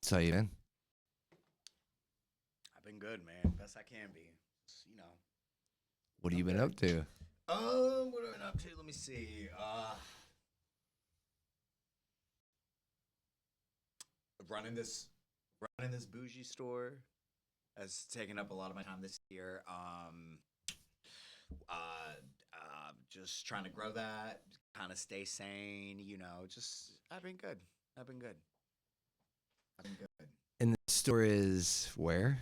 So you been? I've been good, man. Best I can be. You know. What have you I'm been up good. to? What have I been up to? Let me see. Running this, running this bougie store has taken up a lot of my time this year. Just trying to grow that, kind of stay sane. Just I've been good. I've been good. I've been good. And the store is where?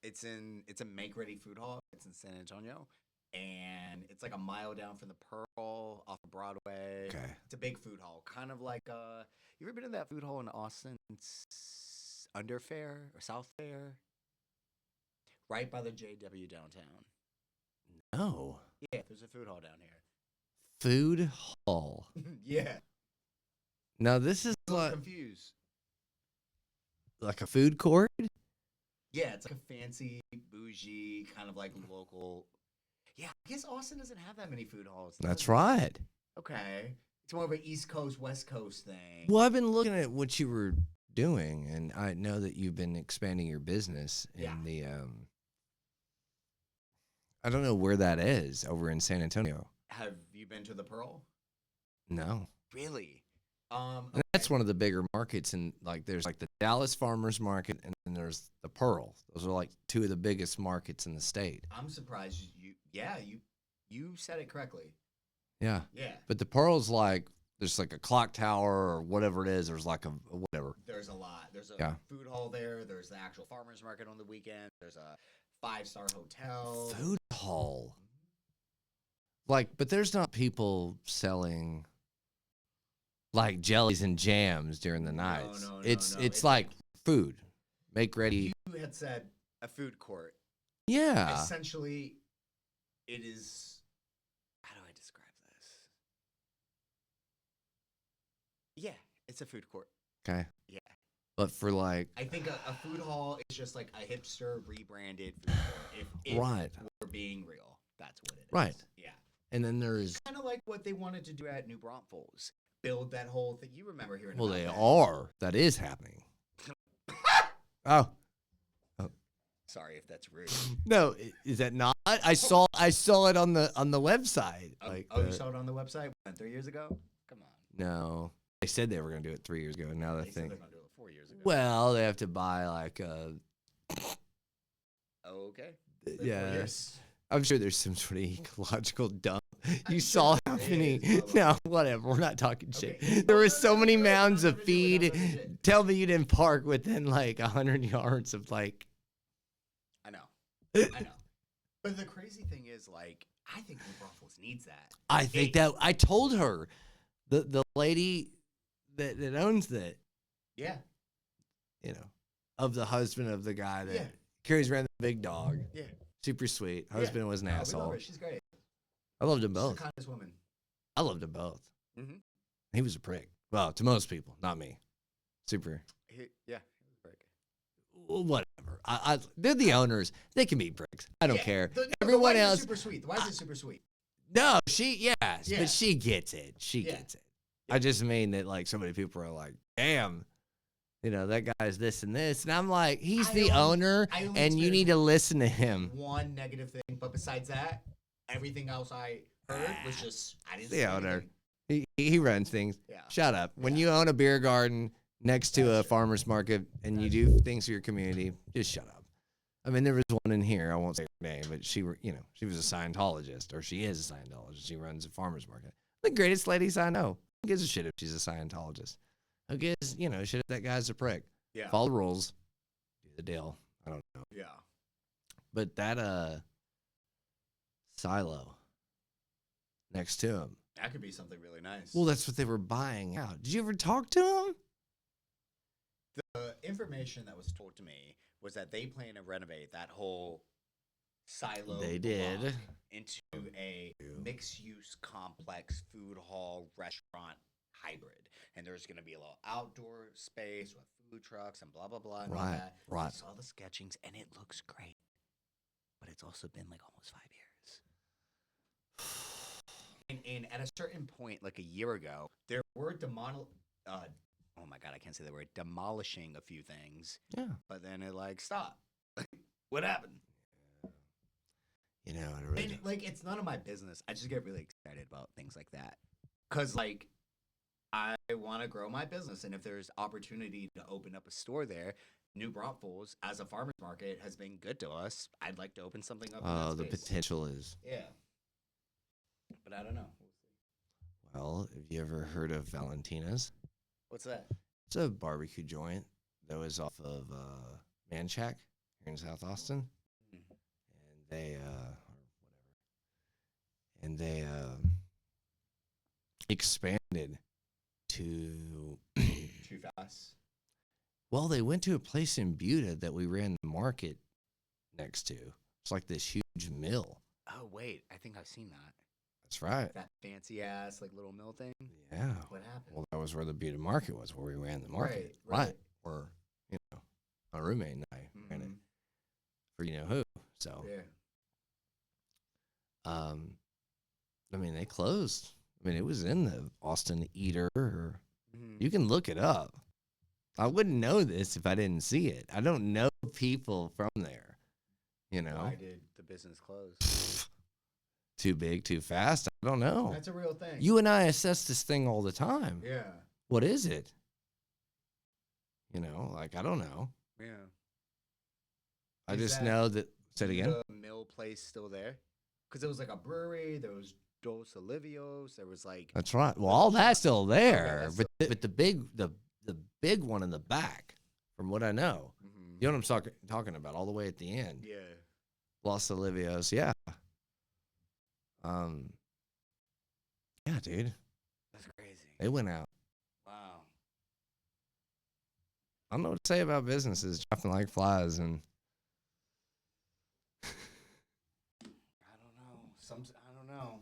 It's a make ready food hall. It's in San Antonio, and it's like a mile down from the Pearl off of Broadway. Okay. It's a big food hall, kind of like you ever been to that food hall in Austin? It's Under Fair or South Fair, right by the JW downtown. Oh, Yeah, there's a food hall down here. food hall. Yeah, Now this is I was confused. like a food court. Yeah, it's like a fancy, bougie, kind of like local. Yeah, I guess Austin doesn't have that many food halls. That's does it? right. Okay. It's more of an East Coast, West Coast thing. Well, I've been looking at what you were doing, and I know that you've been expanding your business in Yeah. the. I don't know where that is over in San Antonio. Have you been to the Pearl? No. Really? And that's one of the bigger markets, and like there's like the Dallas Farmers Market, and then there's the Pearl. Those are like two of the biggest markets in the state. I'm surprised you said it correctly. Yeah, Yeah. but the Pearl's like there's like a clock tower or whatever it is. There's like a whatever. There's a lot. There's a Yeah. food hall there. There's the actual farmers market on the weekend. There's a 5-star hotel. Food hall. Like, but there's not people selling like jellies and jams during the nights. No, it's no. it's like food, make ready. You had said a food court. Yeah, Essentially, it is. How do I describe this? Yeah, it's a food court. okay. Yeah. But for like, I think a food hall is just like a hipster rebranded food court. If right, we're being real, that's what it is. Right. Yeah. and then there's Kind of like what they wanted to do at New Braunfels. Build that whole thing. You remember hearing well, about they that. are. That is happening. Oh Sorry if that's rude. no, is that not? I saw it on the website. You saw it on the website 3 years ago? Come on. No, they said they were going to do it 3 years ago. Now They that I said think, they're going to do it 4 years ago. well, they have to buy like Okay. yeah. Yes. I'm sure there's some sort of ecological dump. You I'm saw sure how there many. is, but No, whatever. We're not talking Okay. shit. There were so many No, mounds no, of no, no, no, feed. no, no, no, no. Tell me you didn't park within like 100 yards of like. I know. But the crazy thing is, like, I think New Braunfels needs that. I think that I told her, the lady that owns that, Yeah. of the husband of the guy that Yeah. carries around the big dog. Yeah. Super sweet. Yeah. Husband was an No, we love asshole. her. She's great. I loved them She's both. the kindest woman. I loved them both. Mhm. He was a prick. Well, to most people, not me. Super. Yeah. Whatever. They're the owners. They can be pricks. I don't care. The Everyone wife is else. super sweet. The wife is super sweet. No, yes, Yeah. but she gets it. She Yeah. gets it. I just mean that like so many people are like, damn, that guy's this and this, and I'm like, he's the owner, I only and you need to listen to him. one negative thing, but besides that, everything else I heard was just I didn't. The say owner. anything. He runs things. Yeah. Shut up. When Yeah. you own a beer garden next to That's a true. farmer's market and you That's do things for your community, just shut up. I mean, there was one in here. I won't say her name, but she was a Scientologist, or she is a Scientologist. She runs a farmer's market. The greatest ladies I know. Who gives a shit if she's a Scientologist? Who gives, shit if that guy's a prick? Yeah. Follow the rules. Do the deal. I don't know. Yeah. But that silo next to him. That could be something really nice. Well, that's what they were buying out. Did you ever talk to him? The information that was told to me was that they plan to renovate that whole silo. They did. block into a mixed-use complex food hall restaurant hybrid, and there's going to be a little outdoor space with food trucks and blah blah blah and all Right, that. right. I saw the sketchings, and it looks great, but it's also been like almost 5 years. And at a certain point, like a year ago, there were oh my god, I can't can't say the word, demolishing a few things. Yeah. But then it like stopped. What happened? You know, And, like, it's none of my business. I just get really excited about things like that. Because, like, I want to grow my business. And if there's opportunity to open up a store there, New Braunfels, as a farmer's market, has been good to us. I'd like to open something up in that the space. potential is. Yeah. But I don't know. Well, have you ever heard of Valentina's? What's that? It's a barbecue joint that was off of Manchac here in South Austin. And they expanded to Too fast. well, they went to a place in Buda that we ran the market next to. It's like this huge mill. Oh, wait. I think I've seen that. That's right. That fancy ass, like, little mill thing. Yeah. What happened? Well, that was where the Buda market was, where we ran the market. Right. Where, you know, my roommate and I ran it for you know who. So, Yeah. I mean, they closed. I mean, it was in the Austin Eater. Or, Mhm. you can look it up. I wouldn't know this if I didn't see it. I don't know people from there. You know, Why did the business close? too big, too fast. I don't know. That's a real thing. You and I assess this thing all the time. Yeah. What is it? You know, like, I don't know. Yeah. I Is just that know that. Say it again. The mill place still there? Because it was like a brewery. There was Dos Olivios. There was like. That's right. Well, all that's still there, that's but the big one in the back, from what I know, Mhm. you know what I'm talking about, all the way at the end. Yeah. Los Olivios, yeah. Yeah, dude, That's crazy. they went out. Wow. I don't know what to say about businesses dropping like flies, and I don't know. I don't know.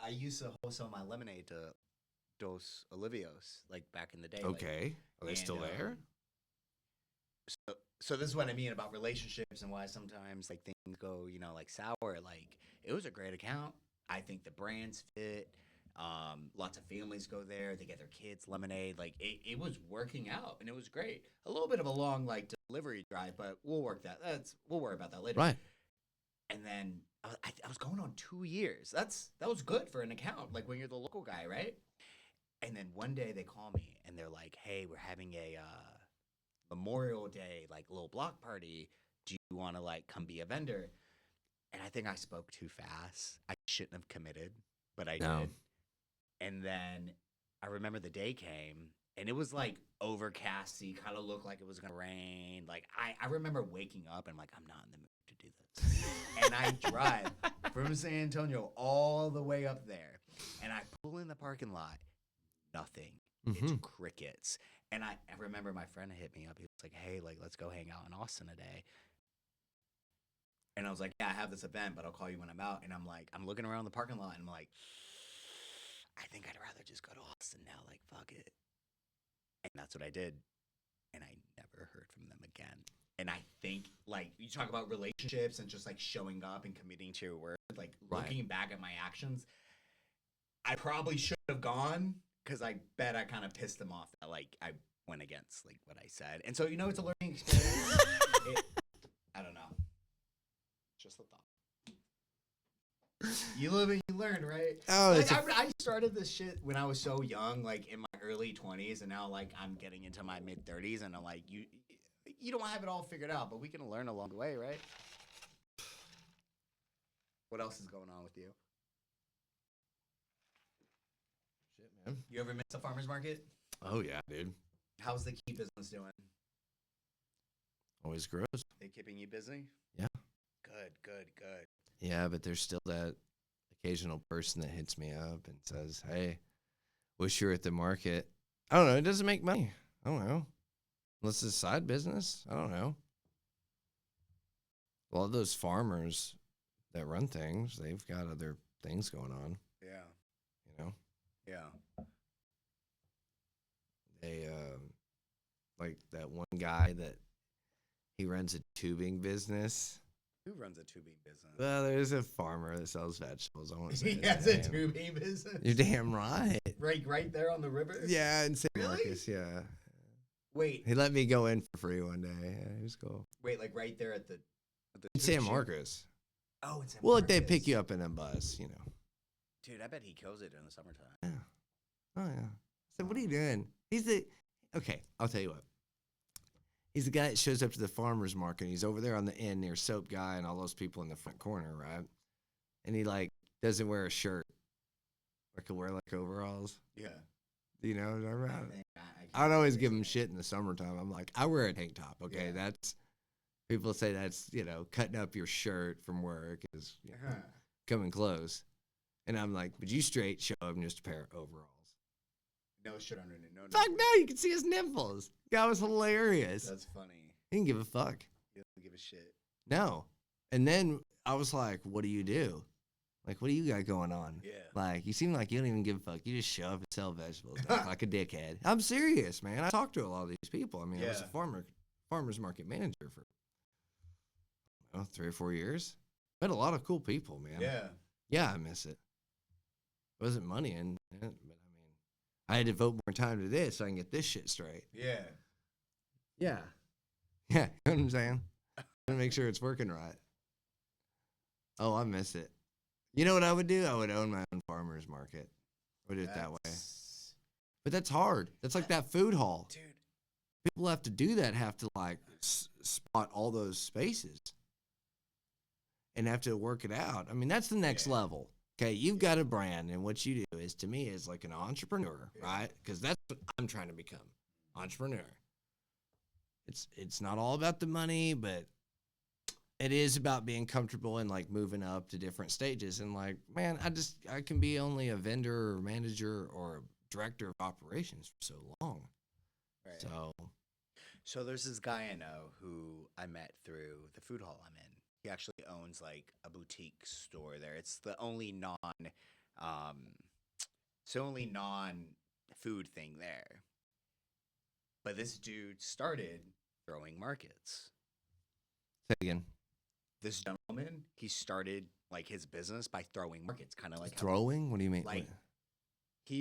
I used to wholesale my lemonade to Dos Olivios, like back in the day. okay, are they still and, there? So this is what I mean about relationships and why sometimes like things go, like sour. Like it was a great account. I think the brands fit. Lots of families go there. They get their kids lemonade. Like it was working out and it was great. A little bit of a long like delivery drive, but we'll worry about that later. Right. And then I was going on 2 years. That was good for an account. Like when you're the local guy, right? And then one day they call me and they're like, "Hey, we're having a Memorial Day like little block party. Do you want to like come be a vendor?" And I think I spoke too fast. I shouldn't have committed, but I did. And then I remember the day came and it was like overcasty, kind of looked like it was gonna rain. Like I remember waking up and I'm like, I'm not in the mood to do this. And I drive from San Antonio all the way up there, and I pull in the parking lot. Nothing. It's crickets. And I remember my friend hit me up. He was like, "Hey, like, let's go hang out in Austin today." And I was like, "Yeah, I have this event, but I'll call you when I'm out." And I'm like, I'm looking around the parking lot, and I'm like, I think I'd rather just go to Austin now. Like, fuck it. And that's what I did. And I never heard from them again. And I think, like, you talk about relationships and just, like, showing up and committing to your word. Like, looking back at my actions, I probably should have gone. Because I bet I kind of pissed them off that, like, I went against, like, what I said. And so, it's a learning experience. I don't know. Just a thought. You live and you learn, right? Oh, like, I started this shit when I was so young, like, in my early 20s. And now, like, I'm getting into my mid-30s. And I'm like, you don't have it all figured out. But we can learn along the way, right? What else is going on with you? Man. You ever miss a farmer's market? Oh yeah, dude. How's the key business doing? Always grows. They keeping you busy? Yeah. Good. Yeah, but there's still that occasional person that hits me up and says, "Hey, wish you were at the market." I don't know. It doesn't make money. I don't know. Unless it's a side business. I don't know. A lot of those farmers that run things, they've got other things going on. Yeah. You know? Yeah. They, like that one guy that he runs a tubing business. Who runs a tubing business? Well, there's a farmer that sells vegetables. I want to say He has a tubing business? You're damn right. Right there on the river? Yeah, in St. Really? Marcus, yeah. Wait, He let me go in for free one day. Yeah, he was cool. wait, like right there at the In tube San ship? Marcos. Oh, it's San Well, Marcos. they pick you up in a bus, you know. Dude, I bet he kills it in the summertime. Yeah. Oh, yeah. So what are you doing? Okay, I'll tell you what. He's the guy that shows up to the farmer's market. He's over there on the end near Soap Guy and all those people in the front corner, right? And he, like, doesn't wear a shirt. Like, he'll wear, like, overalls. Yeah. You know what I'm talking about? I I'd always give him shit in the summertime. I'm like, I wear a tank top, okay? Yeah. That's, people say that's, you know, cutting up your shirt from work is coming close. And I'm like, but you straight show him just a pair of overalls. No shit underneath. No. Fuck no, you can see his nipples. Guy was hilarious. That's funny. He didn't give a fuck. You don't give a shit. No. And then I was like, what do you do? Like, what do you got going on? Yeah. Like, you seem like you don't even give a fuck. You just show up and sell vegetables like a dickhead. I'm serious, man. I talked to a lot of these people. I mean, I was a farmer's market manager for 3 or 4 years. Met a lot of cool people, man. Yeah. Yeah, I miss it. It wasn't money in it, but I mean, I had to devote more time to this so I can get this shit straight. Yeah. Yeah. Yeah, you know what I'm saying? Gotta make sure it's working right. Oh, I miss it. You know what I would do? I would own my own farmer's market. I would do it that way. But that's hard. That's like that food hall. Dude. People have to do that, have to like spot all those spaces and have to work it out. I mean, that's the next level. Okay, you've got a brand, and what you do is, to me, is like an entrepreneur, right? Because that's what I'm trying to become, entrepreneur. It's not all about the money, but it is about being comfortable and like moving up to different stages. And like, man, I can be only a vendor or manager or a director of operations for so long. Right. So there's this guy I know who I met through the food hall I'm in. He actually owns like a boutique store there. It's the only non-food thing there. But this dude started throwing markets. say it again. This gentleman, he started like his business by throwing markets, kind of like Throwing? What do you mean? Like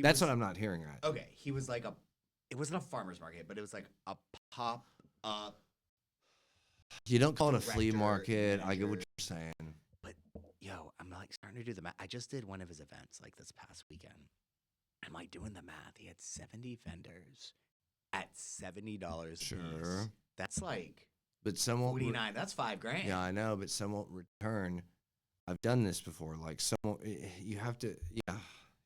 That's what I'm not hearing right. Okay, he was like it wasn't a farmer's market, but it was like a pop up. You don't call it a flea Director, market. I get what manager. you're saying. But yo, I'm like starting to do the math. I just did one of his events like this past weekend. I'm like doing the math. He had 70 vendors at $70 a piece. Sure. That's like But some won't. 49. That's $5,000. Yeah, I know, but some won't return. I've done this before. Like you have to.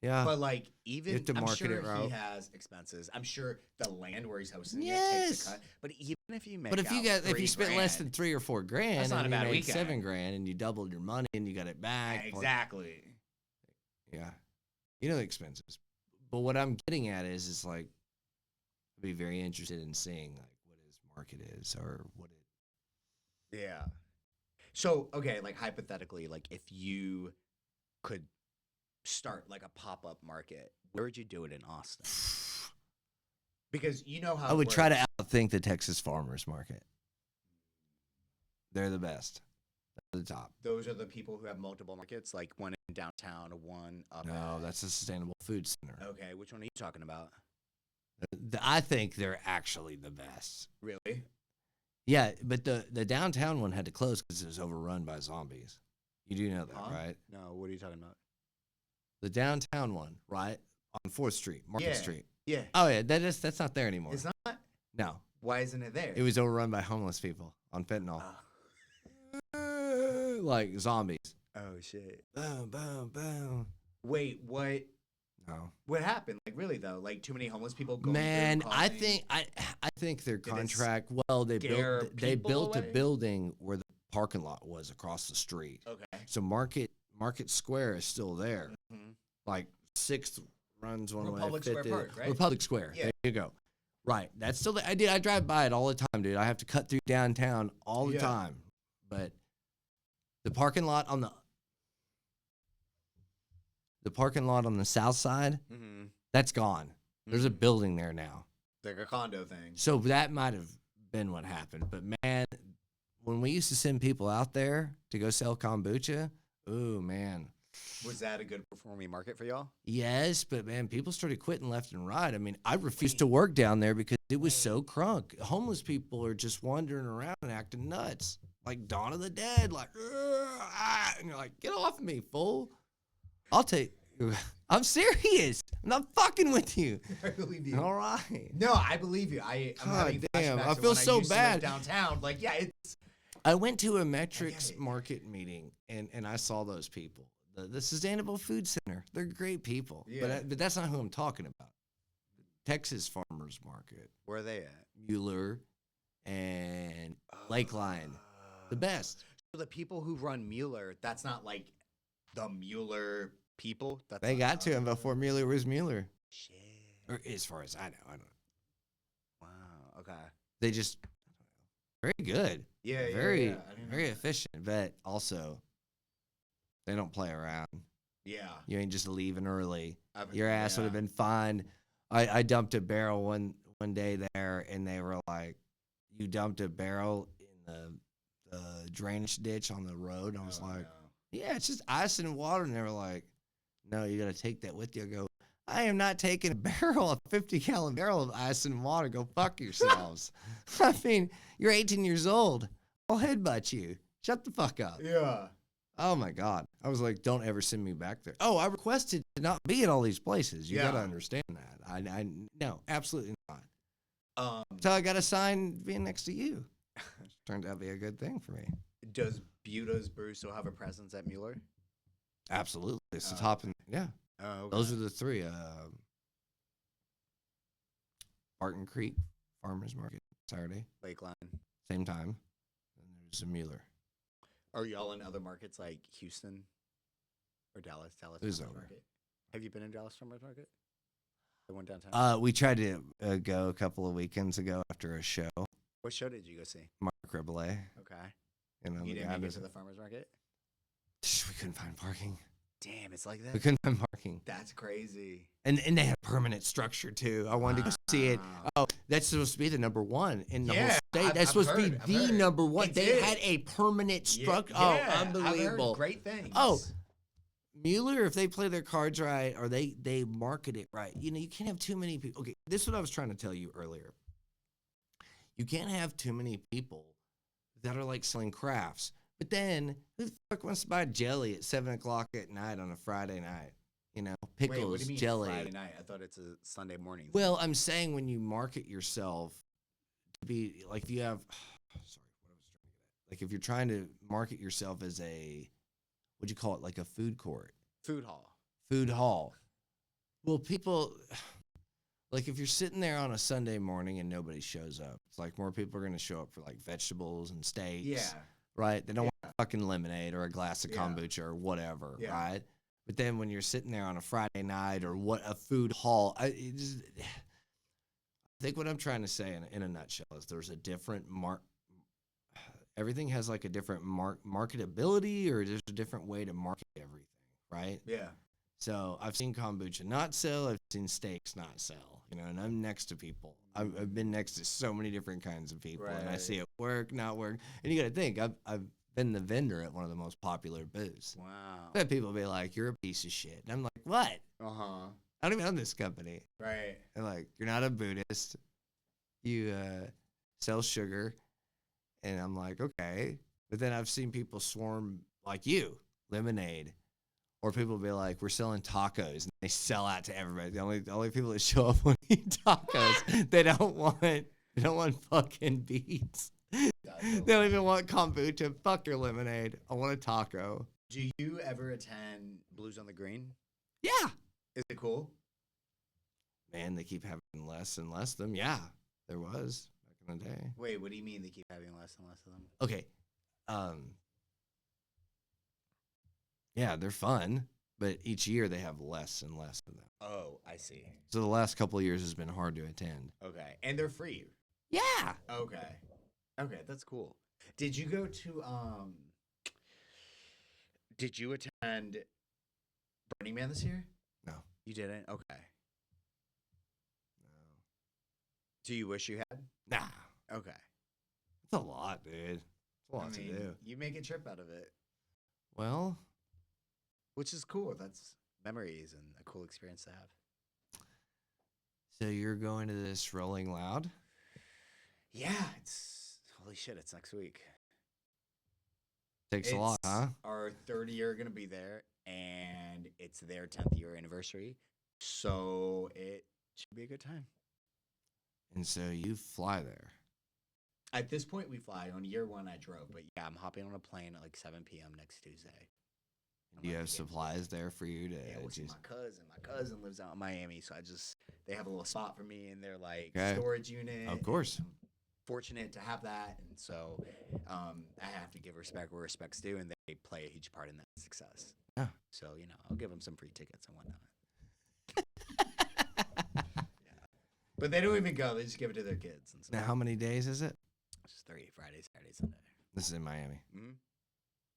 Yeah. But like even have to I'm market sure it right. he has expenses. I'm sure the land where he's hosting it Yes. takes a cut. But even if you make But if you spent less than $3,000, $3 or $4,000, That's not and a you bad made weekend. $7,000, and you doubled your money, and you got it back. exactly. Yeah. You know the expenses. But what I'm getting at is like, I'd be very interested in seeing like what his market is or what it. Yeah. So, okay, like hypothetically, like if you could start like a pop-up market, where would you do it in Austin? Because you know how I it would try works. to outthink the Texas farmers market. They're the best. They're the top. Those are the people who have multiple markets, like one in downtown, one up. No, that's a sustainable food center. Okay, which one are you talking about? I think they're actually the best. Really? Yeah, but the downtown one had to close because it was overrun by zombies. You do know that, Huh? right? No, what are you talking about? The downtown one, right? On 4th Street, Market Yeah. Street. Yeah. Oh, yeah, that's not there anymore. It's not? No. Why isn't it there? It was overrun by homeless people on fentanyl. Like zombies. Oh, shit. Boom, boom, boom. Wait, what? No. What happened? Like, really, though? Like, too many homeless people going Man, through I causing- think their Did it contract. Well, they scare people built a away? building where the parking lot was across the street. Okay. So Market Square is still there. Mhm. Like 6th runs one Republic way. Square 5th Park, right? Republic Square. Yeah. There you go. Right. That's still the idea. I drive by it all the time, dude. I have to cut through downtown all the Yeah. time. But the parking lot on the south side, Mm-hmm. that's gone. There's a building there now. Like a condo thing. So that might have been what happened. But man, when we used to send people out there to go sell kombucha, ooh, man. Was that a good performing market for y'all? Yes, but man, people started quitting left and right. I mean, I refused to work down there because it It was so crunk. Homeless people are just wandering around and acting nuts, like Dawn of the Dead, like, and you're like, get off me, fool. I'll take. I'm serious. I'm not fucking with you. I believe you. All right. No, I believe you. I'm having God damn, flashbacks I of feel when so I used to live bad. downtown. Like, yeah, it's. I went to a Metrics it. market meeting and I saw those people. The Sustainable Food Center. They're great people. Yeah. But that's not who I'm talking about. Texas Farmers Market. Where are they at? Mueller and Lakeline. The best. So the people who run Mueller, that's not like the Mueller people. That's They not- got to him before Mueller was Mueller. Shit. Or as far as I know. I don't know. Wow. Okay. They just very good. Yeah. Very, yeah. I didn't know very that. efficient. But also, they don't play around. Yeah. You ain't just leaving early. I've- Your ass would have yeah. been fined. I dumped a barrel one day there, and they were like, "You dumped a barrel in the drainage ditch on the road." And I was Oh, like, no. "Yeah, it's just ice and water." And they were like, "No, you got to take that with you." I go, "I am not taking a barrel, a 50-gallon barrel of ice and water. Go fuck yourselves." I mean, you're 18 years old. I'll headbutt you. Shut the fuck up. Yeah. Oh my God. I was like, don't ever send me back there. Oh, I requested to not be at all these places. You Yeah. got to understand that. I no, absolutely not. Um, So I got a sign being next to you. Turned out to be a good thing for me. does Buta's Brew still have a presence at Mueller? Absolutely. It's the Oh, top. And yeah, Oh, okay. those are the three. Barton Creek Farmers Market, Saturday, Lakeline. same time. And there's a Mueller. Are y'all in other markets like Houston or Dallas? Dallas It was Farmers over. Market. Have you been in Dallas Farmers Market? The one downtown. We tried to go a couple of weekends ago after a show. What show did you go see? Mark Ribble. Okay. You know, You the didn't guy make it was- to the farmers market? we couldn't find parking. Damn, it's like We that. couldn't find parking. That's crazy. And they had permanent structure too. I wanted to go see it. Wow. Oh, that's supposed to be the number one in the whole Yeah, state. I've That's supposed to heard, I've be the heard. number one. It They did. had a permanent structure. Yeah, Oh, I've heard unbelievable. great things. Oh, Mueller, if they play their cards right or they market it right, you know, you can't have too many people. Okay, this is what I was trying to tell you earlier. You can't have too many people that are like selling crafts. But then, who the fuck wants to buy jelly at 7 o'clock at night on a Friday night? You know, pickles, Wait, what do you mean jelly. Friday night? I thought it's a Sunday morning. Well, I'm saying when you market yourself to be like, if you have, sorry, what I was trying to get at. Like if you're trying to market yourself as a, what'd you call it? Like a food court, Food hall. food hall. Well, people, like if you're sitting there on a Sunday morning and nobody shows up, it's like more people are going to show up for like vegetables and steaks. Yeah. Right? They don't want fucking lemonade or a glass of Yeah. kombucha or whatever, Yeah. right? But then when you're sitting there on a Friday night or what a food hall, I think what I'm trying to say in a nutshell is there's a different everything has like a different marketability or there's a different way to market everything, right? Yeah. So I've seen kombucha not sell, I've seen steaks not sell, you know, and I'm next to people. I've been next to so many different kinds of people, and I Right. see it work, not work. And you got to think, I've been the vendor at one of the most popular booths. Wow. I've had people be like, "You're a piece of shit," and I'm like, "What? Uh-huh. I don't even own this company." Right. They're like, "You're not a Buddhist. You sell sugar," and I'm like, "Okay." But then I've seen people swarm like you, lemonade. Or people be like, "We're selling tacos," and they sell out to everybody. The only people that show up want to eat tacos. They don't want fucking beets. They don't even want kombucha. Fuck your lemonade. I want a taco. Do you ever attend Blues on the Green? Yeah. Is it cool? Man, they keep having less and less of them. Yeah, there was back in the day. Wait, what do you mean they keep having less and less of them? Okay. Yeah, they're fun, but each year they have less and less of them. Oh, I see. So the last couple of years has been hard to attend. Okay. And they're free. Yeah. Okay. Okay, that's cool. Did you go to did you attend Burning Man this year? No. You didn't? Okay. Do you wish you had? Nah. Okay. It's a lot, dude. It's a lot to do. You make a trip out of it, Well, which is cool. That's memories and a cool experience to have. so you're going to this Rolling Loud? Yeah, it's holy shit. It's next week. Takes a lot, huh? Our third year gonna be there, and it's their 10th year anniversary. So it should be a good time. And so you fly there. At this point, we fly. On year one, I drove, but yeah, I'm hopping on a plane at like 7 p.m. next Tuesday. Do you have supplies there for you to? Yeah, we'll see my cousin. My cousin lives out in Miami, so they have a little spot for me in their like Okay. storage unit. Of course. I'm fortunate to have that, and so I have to give respect where respect's due, and they play a huge part in that success. Yeah. So I'll give them some free tickets and whatnot. But they don't even go. They just give it to their kids. And so Now, how many days is it? it's 3, Friday, Saturday, Sunday. This is in Miami. Mm-hmm.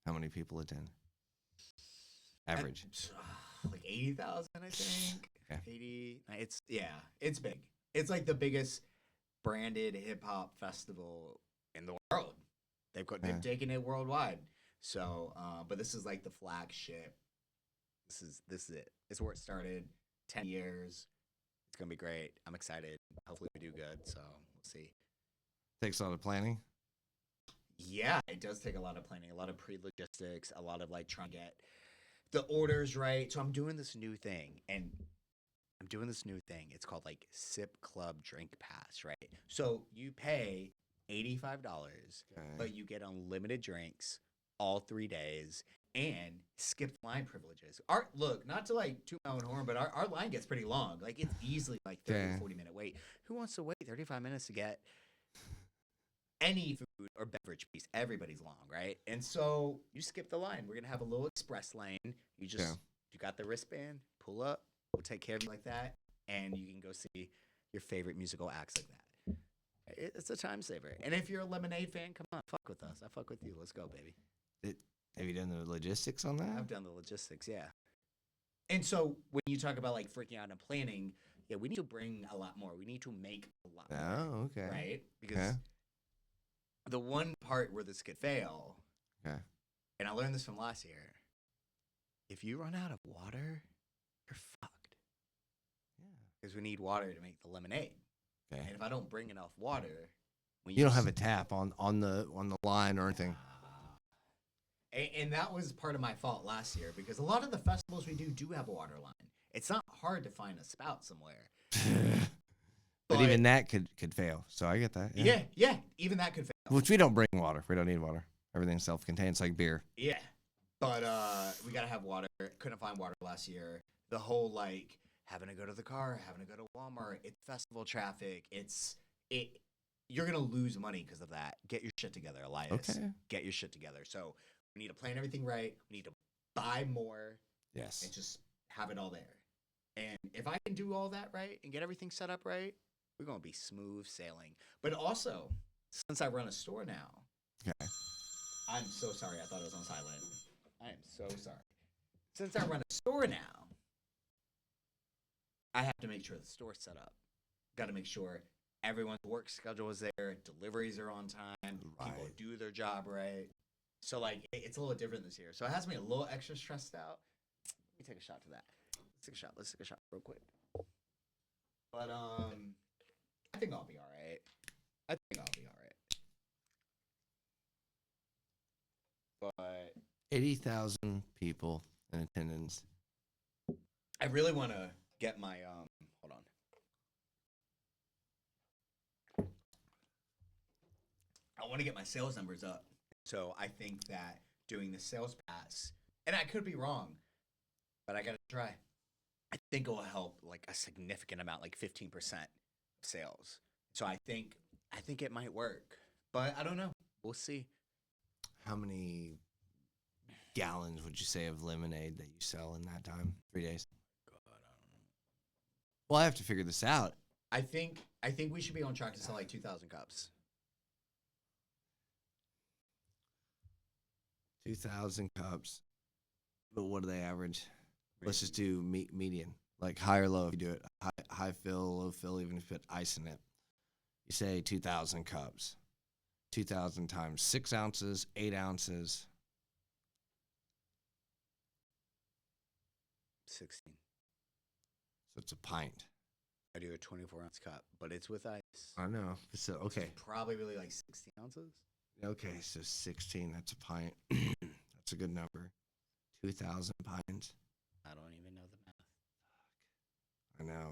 How many people attend? Average. Like 80,000, I think. Okay. 80. It's big. It's like the biggest branded hip hop festival in the world. They've taken it worldwide. So, but this is like the flagship. This is it. It's where it started. 10 years. It's gonna be great. I'm excited. Hopefully we do good. So we'll see. Takes a lot of planning. Yeah, it does take a lot of planning, a lot of pre-logistics, a lot of like trying to get the orders right. So I'm doing this new thing, It's called like Sip Club Drink Pass, right? So you pay $85, but you get unlimited drinks all 3 days and skipped line privileges. Look, not to like toot my own horn, but our line gets pretty long. Like it's easily like 30 or 40 minute wait. Who wants to wait 35 minutes to get any food or beverage piece? Everybody's long, right? And so you skip the line. We're gonna have a little express lane. You got the wristband, pull up, we'll take care of you like that, and you can go see your favorite musical acts like that. It's a time saver. And if you're a Lemonade fan, come on, fuck with us. I fuck with you. Let's go, baby. Have you done the logistics on that? I've done the logistics, yeah. And so when you talk about like freaking out and planning, yeah, we need to bring a lot more. We need to make a lot more. Oh, okay. Right? Because the one part where this could fail, and I learned this from last year, if you run out of water, you're fucked. Yeah. Because we need water to make the lemonade. Okay. And if I don't bring enough water, you don't have a tap on the line or anything. And that was part of my fault last year, because a lot of the festivals we do have a water line. It's not hard to find a spout somewhere. But even that could fail. So I get that. Yeah, even that could fail. Which we don't bring water. We don't need water. Everything's self-contained. It's like beer. Yeah. But we got to have water. Couldn't find water last year. The whole, like, having to go to the car, having to go to Walmart, it's festival traffic. You're going to lose money because of that. Get your shit together, Elias. Okay. Get your shit together. So we need to plan everything right. We need to buy more. Yes. And just have it all there. And if I can do all that right and get everything set up right, we're going to be smooth sailing. But also, since I run a store now, I'm so sorry. I thought it was on silent. I am so sorry. Since I run a store now, I have to make sure the store's set up. Got to make sure everyone's work schedule is there, deliveries are on time, people do their job right. So, like, it's a little different this year. So it has me a little extra stressed out. Let me take a shot to that. Let's take a shot real quick. But, I think I'll be all right. But 80,000 people in attendance. I really want to get my, hold on. I want to get my sales numbers up. So I think that doing the sales pass, and I could be wrong, but I got to try. I think it will help like a significant amount, like 15% sales. So I think it might work, but I don't know. We'll see. How many gallons would you say of lemonade that you sell in that time? 3 days? God, I don't know. Well, I have to figure this out. I think we should be on track to sell like 2,000 cups. 2,000 cups. But what do they average? Let's just do median. Like high or low if you do it. High fill, low fill, even if you put ice in it. You say 2,000 cups. 2,000 times 6 ounces, 8 ounces. 16. So it's a pint. I do a 24-ounce cup, but it's with ice. I know. So okay. Probably really like 16 ounces. Okay, so 16. That's a pint. That's a good number. 2,000 pints. I don't even know the math. I know.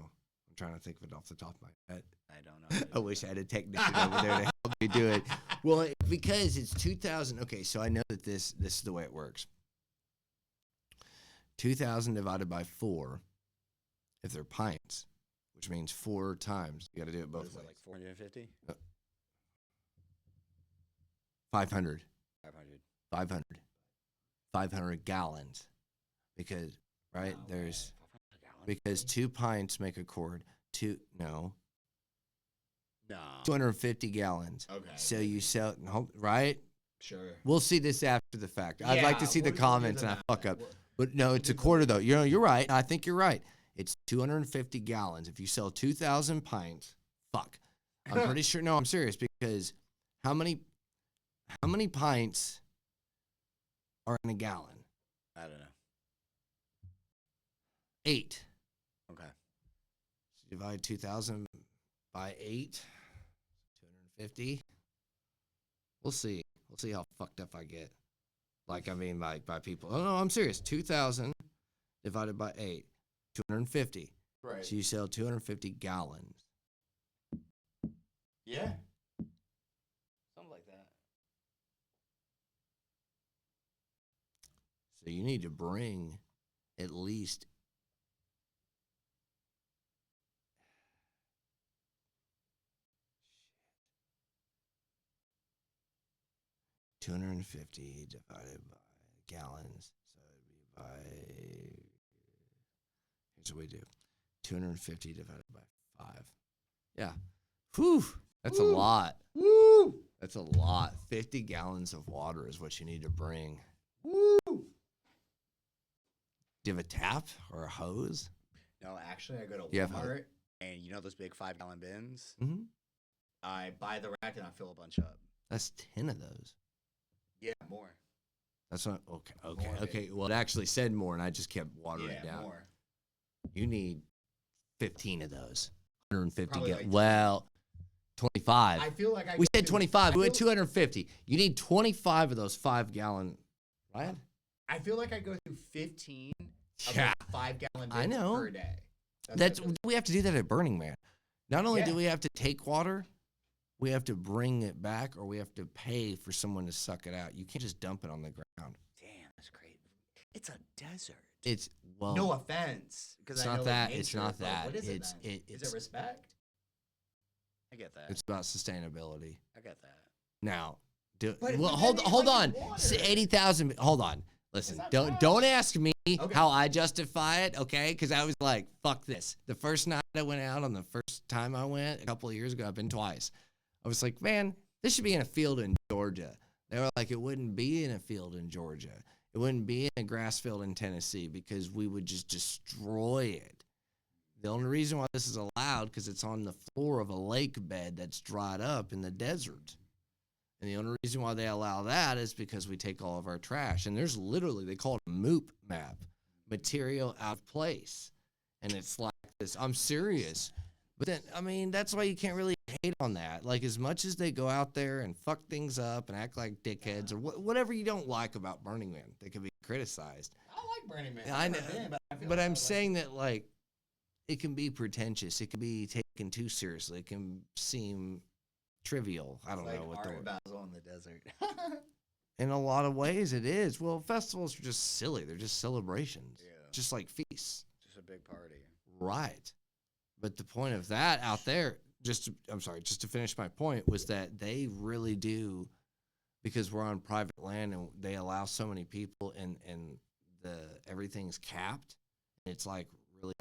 I'm trying to think of it off the top of my head. I don't know. I wish I had a technician over there to help me do it. Well, because it's 2,000. Okay, so I know that this is the way it works. 2,000 divided by 4, if they're pints, which means 4 times. You got to do it both ways. Like 450? 500. 500. 500. 500 gallons. Because, right, there's... Because 2 pints make a quart. No. 250 gallons. Okay. So you sell, right? Sure. We'll see this after the fact. I'd like to see the we'll comments do and I that. fuck up. But no, it's a quarter though. You're right. I think you're right. It's 250 gallons. If you sell 2,000 pints, fuck. I'm pretty sure. No, I'm serious because how many pints are in a gallon? I don't know. 8. Okay. So divide 2,000 by 8, 250. We'll see. We'll see how fucked up I get. Like, I mean, by people. Oh, no, I'm serious. 2,000 divided by 8, 250. Right. So you sell 250 gallons. Yeah. Something like that. So you need to bring at least 250 divided by gallons. So it'd be by, here's what we do. 250 divided by 5. Yeah. Whew. That's a lot. Woo! That's a lot. 50 gallons of water is what you need to bring. Woo! Do you have a tap or a hose? No, actually, I go to You have Walmart, and you know those big 5-gallon bins? Mm-hmm. I buy the rack, and I fill a bunch up. That's 10 of those. Yeah, more. That's not, okay. More, Okay. Well, it actually said more, and I just kept watering it Yeah, down. more. You need 15 of those. 150 Probably gallons. like Well, 25. I feel like I We go said through- 25. I We went feel- 250. You need 25 of those 5-gallon, right? I feel like I go through 15 of Yeah. those 5-gallon I bins know. per day. That's what we have to do that at Burning Man. Not only do Yeah. we have to take water, we have to bring it back, or we have to pay for someone to suck it out. You can't just dump it on the ground. Damn, that's crazy. It's a desert. It's well, No offense, because it's I not know that. nature, It's not but that. What is It's it then? Is it respect? I get that. it's about sustainability. I get that. Now, But well, then it's hold like on. water. 80,000. Hold on. Listen, that don't ask me Okay. how I justify it, okay? Because I was like, fuck this. The first night I went out, on the first time I went a couple of years ago, I've been twice. I was like, man, this should be in a field in Georgia. They were like, it wouldn't be in a field in Georgia. It wouldn't be in a grass field in Tennessee because we would just destroy it. The only reason why this is allowed because it's on the floor of a lake bed that's dried up in the desert. And the only reason why they allow that is because we take all of our trash. And there's literally, they call it a MOOP map, material out of place. And it's like this. I'm serious. But then, I mean, that's why you can't really hate on that. Like, as much as they go out there and fuck things up and act like dickheads or whatever you don't like about Burning Man, they can be criticized. I like Burning Man. I I've know, never been, I feel but like I'm I like saying that, like, it can be pretentious. It can be taken too seriously. It can seem trivial. I don't like know what the Art word. Basel in the desert. In a lot of ways, it is. Well, festivals are just silly. They're just celebrations, Yeah. just like feasts. Just a big party. Right. But the point of that out there, just to finish my point, was that they really do, because we're on private land and they allow so many people and everything's capped. It's like really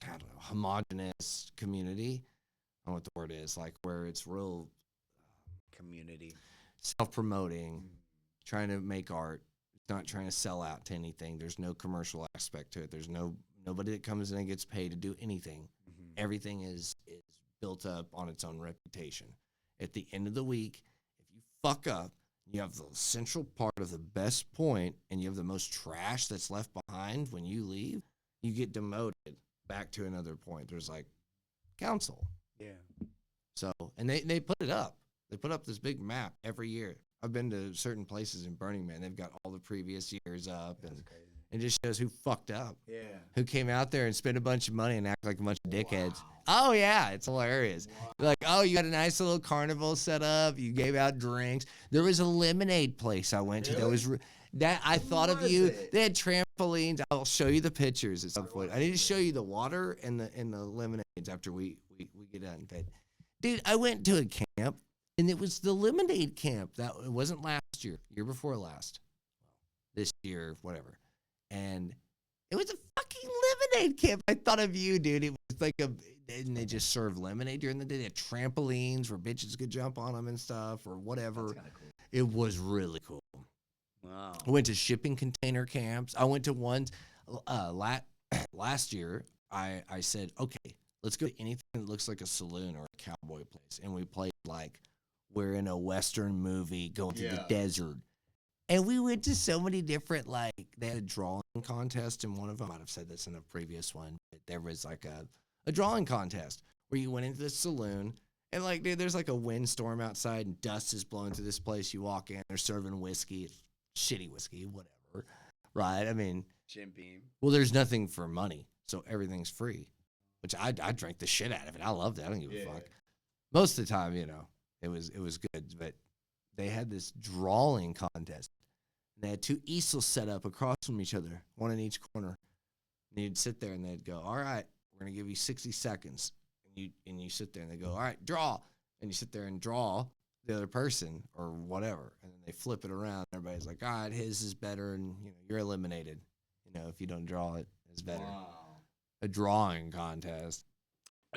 I don't know, homogenous community. I don't know what the word is, like where it's real Community. self-promoting, trying to make art, not trying to sell out to anything. There's no commercial aspect to it. There's nobody that comes in and gets paid to do anything. Mm-hmm. Everything is built up on its own reputation. At the end of the week, if you fuck up, you have the central part of the best point, and you have the most trash that's left behind when you leave, you get demoted back to another point. There's like council. Yeah. So, and they put it up. They put up this big map every year. I've been to certain places in Burning Man. They've got all the previous years up, That's and crazy. it just shows who fucked up. Yeah. Who came out there and spent a bunch of money and act like a bunch of dickheads. Wow. Oh, yeah, it's hilarious. Wow. Like, oh, you had a nice little carnival set up. You gave out drinks. There was a lemonade place I went to that was that I thought of was you. it? They had trampolines. I'll show you the pictures at some point. I need to show you the water and the lemonades after we get done. But dude, I went to a camp and it was the lemonade camp. That it wasn't last year before last, this year, whatever. And it was a fucking lemonade camp. I thought of you, dude. It was like and they just served lemonade during the day. They had trampolines where bitches could jump on them and stuff or whatever. That's kinda cool. It was really cool. Wow. I went to shipping container camps. I went to one last year. I said, okay, let's go to anything that looks like a saloon or a cowboy place. And we played like we're in a Western movie going through the desert. And we went to so many different, like, they had a drawing contest in one of them. I might have said this in a previous one, but there was like a drawing contest where you went into the saloon. And, like, dude, there's like a windstorm outside and dust is blowing through this place. You walk in, they're serving whiskey, shitty whiskey, whatever. Right? I mean, Jim Beam. well, there's nothing for money, so everything's free, which I drank the shit out of it. I loved it. I don't give a fuck. Most of the time, you know, it was good, but they had this drawing contest. And they had two easels set up across from each other, one in each corner. And you'd sit there and they'd go, all right, we're going to give you 60 seconds. And you sit there and they go, all right, draw. And you sit there and draw the other person or whatever. And then they flip it around. Everybody's like, all right, his is better. And, you know, you're eliminated. You know, if you don't draw it, it's better. Wow. A drawing contest.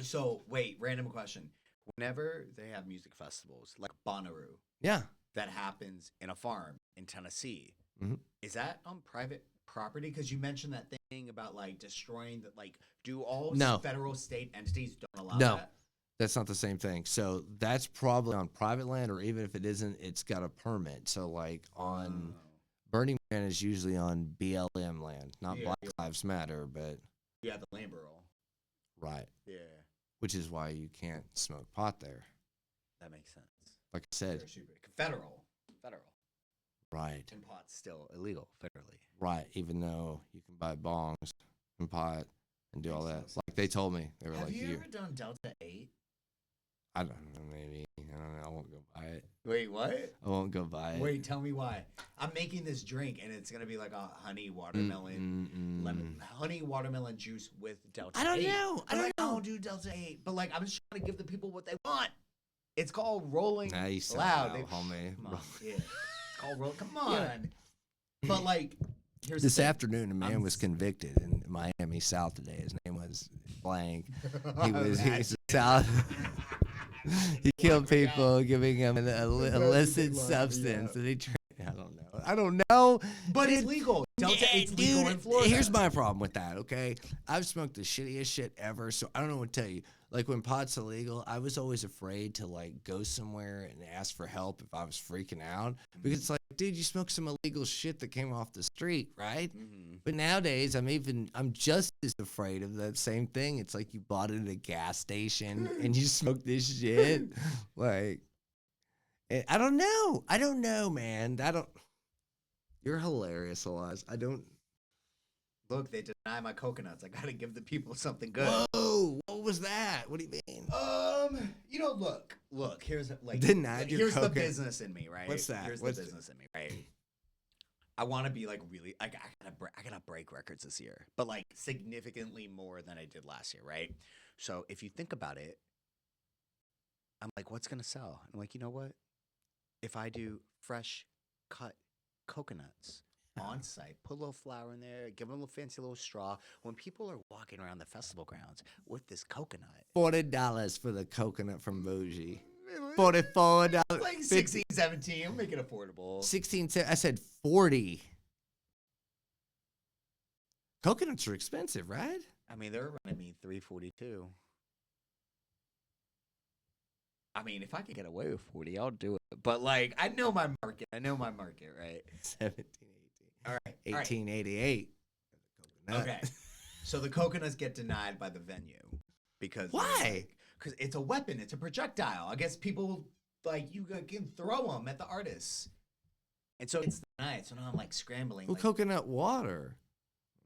So, wait, random question. Whenever they have music festivals, like Bonnaroo, Yeah. that happens in a farm in Tennessee, Mhm. is that on private property? Because you mentioned that thing about, like, destroying that, like, do all No. federal state entities don't allow No. that? That's not the same thing. So that's probably on private land, or even if it isn't, it's got a permit. So like on Burning Man is usually on BLM land, not Yeah, Black yeah. Lives Matter, but Yeah, the land roll. right, Yeah, which is why you can't smoke pot there. that makes sense. Like I said, Federal. right, And pot's still illegal federally. right. Even though you can buy bongs and pot and do all Makes that, no like they told me, they were Have like, you ever done Delta 8? I don't know, maybe I don't know. I won't go buy it. Wait, what? I won't go buy it. Wait, tell me why. I'm making this drink, and it's gonna be like a honey watermelon, lemon, honey watermelon juice with Delta 8. I don't know. I don't know. do Delta 8, but like I'm just trying to give the people what they want. It's called Rolling Nah, you sound Loud, out, homie. Come on, yeah. It's called Roll. Come on. But like, here's This the thing. afternoon, a man was convicted in Miami South today. His name was blank. He's a South. He killed people, giving them an illicit substance. And I don't know. But it's legal. Delta 8's legal in Florida. Here's my problem with that, okay? I've smoked the shittiest shit ever, so I don't know what to tell you. Like, when pot's illegal, I was always afraid to, like, go somewhere and ask for help if I was freaking out. Because it's like, dude, you smoked some illegal shit that came off the street, right? Mm-hmm. But nowadays, I'm just as afraid of that same thing. It's like you bought it at a gas station and you smoked this shit. Like, I don't know, man. You're hilarious, Elias. Look, they deny my coconuts. I gotta give the people something good. Whoa, what was that? What do you mean? You know, look. Here's like Denied your here's the coconut. business in me, right? What's that? Here's What's the business in me, right? I want to be like really. I gotta break records this year, but like significantly more than I did last year, right? So if you think about it, I'm like, what's gonna sell? I'm like, you know what? If I do fresh cut coconuts on site, put a little flour in there, give them a little fancy little straw. When people are walking around the festival grounds with this coconut, $40 for the coconut from Bougie. $44. like 16, 17, I'm making it affordable. 16. I said 40. Coconuts are expensive, right? I mean, they're running me $3.42. I mean, if I could get away with 40, I'll do it. But like, I know my market, right? 17, 18. All right. 1888. Okay. So the coconuts get denied by the venue because Why? because it's a weapon. It's a projectile. I guess people like you can throw them at the artists, and so it's the night. So now I'm like scrambling. Well, Like, coconut water.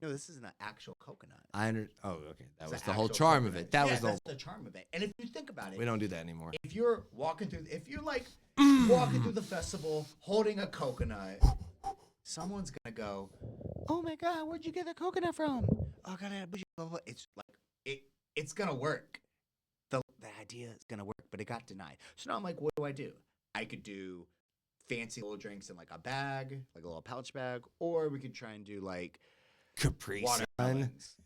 no, this isn't an actual coconut. Oh, okay. That It's was an the whole actual charm of coconut. it. That Yeah, was that's the charm of it. And if you think about it, We don't do that anymore. if you're like walking through the festival holding a coconut, someone's gonna go, "Oh my God, where'd you get the coconut from?" Oh God, blah, blah, blah. It's like it's gonna work. The idea is gonna work, but it got denied. So now I'm like, what do? I could do fancy little drinks in like a bag, like a little pouch bag, or we could try and do like Capri Sun. watermelons.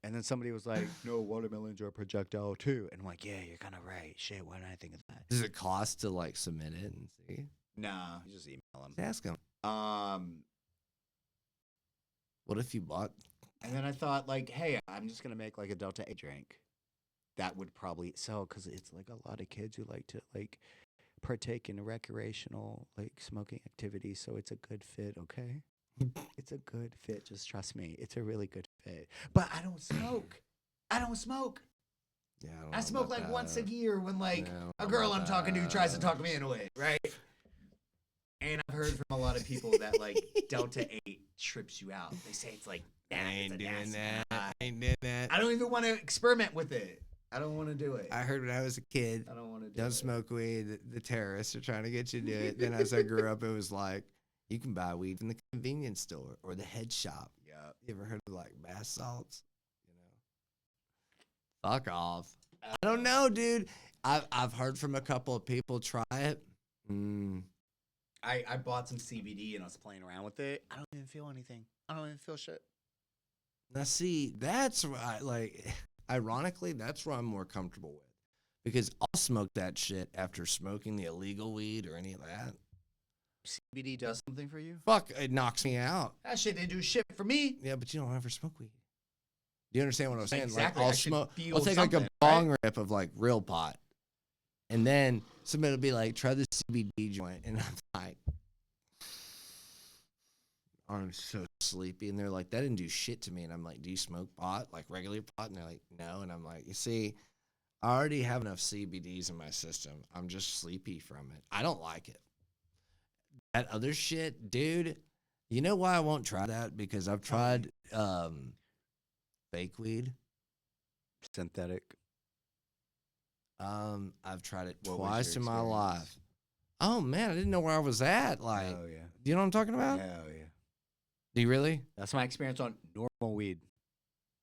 And then somebody was like, "No, watermelons are a projectile too." And I'm like, "Yeah, you're kind of right. Shit, why didn't I think of that?" Does it cost to like submit it and see? Nah, you just email them. Just ask them. What if you bought? And then I thought, like, hey, I'm just gonna make like a Delta 8 drink. That would probably sell because it's like a lot of kids who like to like partake in recreational like smoking activities. So it's a good fit, okay? It's a good fit. Just trust me. It's a really good fit. But I don't smoke. I don't smoke. Yeah, I smoke like once a year when like Yeah, a girl I'm talking to tries to talk me into it, right? And I've heard from a lot of people that like Delta 8 trips you out. They say it's like, nah, I it's ain't a doing nasty that. high. I ain't doing that. I don't even want to experiment with it. I don't want to do it. I heard when I was a kid, I don't want to do don't it. smoke weed. The terrorists are trying to get you to do it. Then as I grew up, it was like, you can buy weed from the convenience store or the head shop. Yeah. You ever heard of like bath salts? You know, fuck off. I don't know, dude. I've heard from a couple of people try it. I bought some CBD and I was playing around with it. I don't even feel anything. I don't even feel shit. Now, see, that's why, like, ironically, that's where I'm more comfortable with. Because I'll smoke that shit after smoking the illegal weed or any of that. CBD does something for you? Fuck, it knocks me out. That shit didn't do shit for me. Yeah, but you don't ever smoke weed. Do you understand what I'm saying? Exactly. Like, I should feel I'll take like a something, bong right? rip of like real pot. And then somebody will be like, try this CBD joint. And I'm like, I'm so sleepy. And they're like, that didn't do shit to me. And I'm like, do you smoke pot? Like regular pot? And they're like, no. And I'm like, you see, I already have enough CBDs in my system. I'm just sleepy from it. I don't like it. That other shit, dude, you know why I won't try that? Because I've tried fake weed. Synthetic. I've tried it What was twice your in my experience? life. Oh man, I didn't know where I was at. Like, Oh yeah. do you know what I'm talking about? Hell yeah. Do you really? That's my experience on normal weed.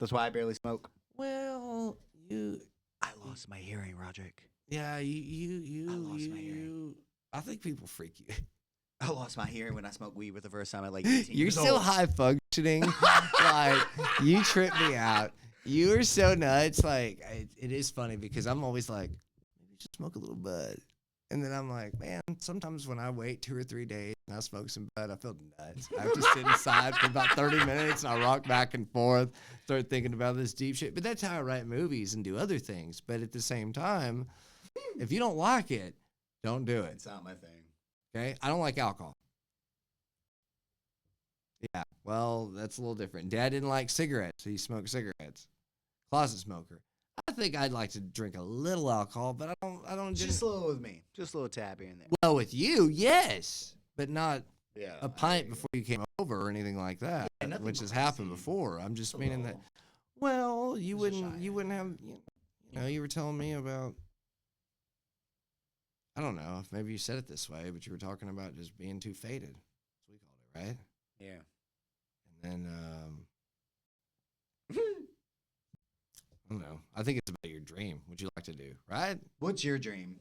That's why I barely smoke. Well, I lost my hearing, Rodrick. yeah, you, I lost my hearing. I think people freak you. I lost my hearing when I smoked weed for the first time at like 18 You're years still old. high functioning. Like, you trip me out. You are so nuts. Like, it is funny because I'm always like, maybe just smoke a little bud. And then I'm like, man, sometimes when I wait 2 or 3 days and I smoke some bud, I feel nuts. I have to sit inside for about 30 minutes and I rock back and forth, start thinking about this deep shit. But that's how I write movies and do other things. But at the same time, if you don't like it, don't do it. It's not my thing. Okay? I don't like alcohol. Yeah, well, that's a little different. Dad didn't like cigarettes. He smoked cigarettes. Closet smoker. I think I'd like to drink a little alcohol, but I don't Just a little with me. Just a little tap here and there. well, with you, yes, but not Yeah. a pint before you came over or anything like that, Yeah, nothing which has happened crazy. before. I'm just Just a meaning that. little. Well, you Just a wouldn't shot. have, you know, you were telling me about. I don't know if maybe you said it this way, but you were talking about just being too faded. That's what we called it, right? Yeah. And then, I don't know. I think it's about your dream. What you like to do, right? What's your dream?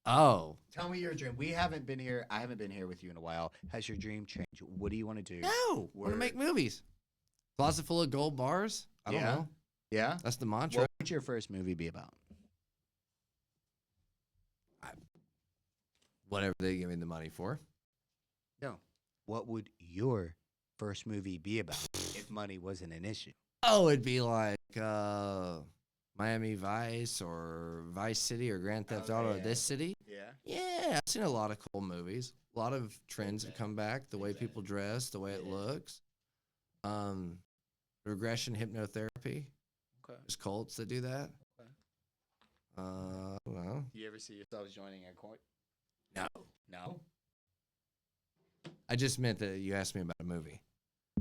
Oh, Tell me your dream. We haven't been here. I haven't been here with you in a while. Has your dream changed? What do you want to do? no. Want to make movies. Closet full of gold bars? I don't Yeah. know. Yeah. That's the mantra. What would your first movie be about? Whatever they give me the money for. No. What would your first movie be about if money wasn't an issue? Oh, it'd be like Miami Vice or Vice City or Grand Theft Auto or yeah. This City. Yeah. Yeah, I've seen a lot of cool movies. A lot of trends have come back. The way people dress, the way it looks. Regression hypnotherapy. Okay. There's cults that do that. Okay. Well, You ever see yourselves joining a court? no. No. I just meant that you asked me about a movie.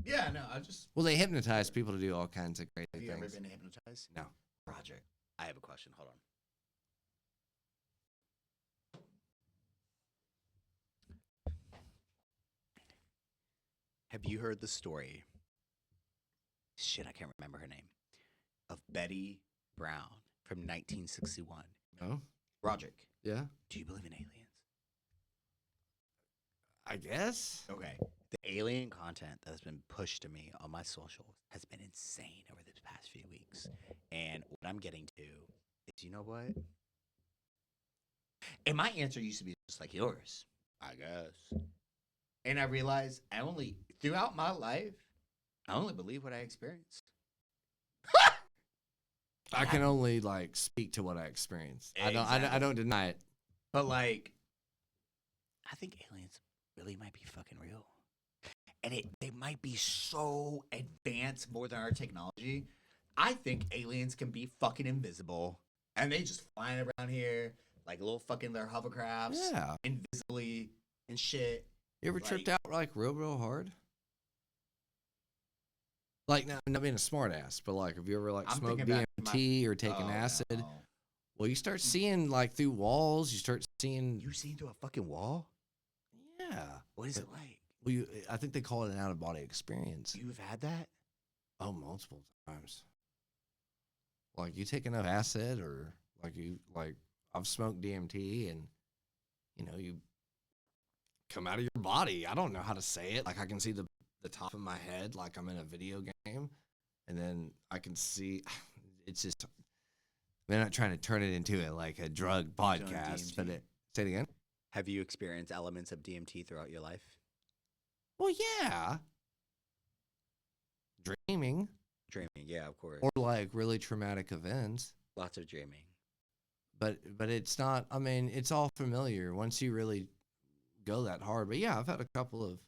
Yeah, no. I just. Well, they hypnotize people to do all kinds of crazy Have you ever things. been hypnotized? No. Rodrick, I have a question. Hold on. Have you heard the story? Shit, I can't remember her name. Of Betty Brown from 1961. No? Rodrick, Yeah? do you believe in aliens? I guess. Okay. The alien content that has been pushed to me on my socials has been insane over the past few weeks. And what I'm getting to is, you know what? And my answer used to be just like yours, I guess. And I realized throughout my life, I only believe what I experience. I can only like speak to what I experienced. I don't deny it. But like, I think aliens really might be fucking real. And they might be so advanced more than our technology. I think aliens can be fucking invisible. And they just flying around here like little fucking their hovercrafts. Yeah. Invisibly and shit. You ever tripped out like real hard? Like, not being a smart ass, but like, have you ever like smoked DMT or taken acid? No. Well, you start seeing like through walls. You start seeing. You seen through a fucking wall? Yeah. What is it like? Well, I think they call it an out of body experience. You've had that? Oh, multiple times. Like you take enough acid, or I've smoked DMT, and you come out of your body. I don't know how to say it. Like I can see the top of my head, like I'm in a video game, and then I can see. It's just. We're not trying to turn it into a drug podcast, but say it again. Have you experienced elements of DMT throughout your life? Well, yeah. Dreaming, yeah, of course. or like really traumatic events. Lots of dreaming. But it's not. I mean, it's all familiar once you really go that hard. But yeah, I've had a couple of,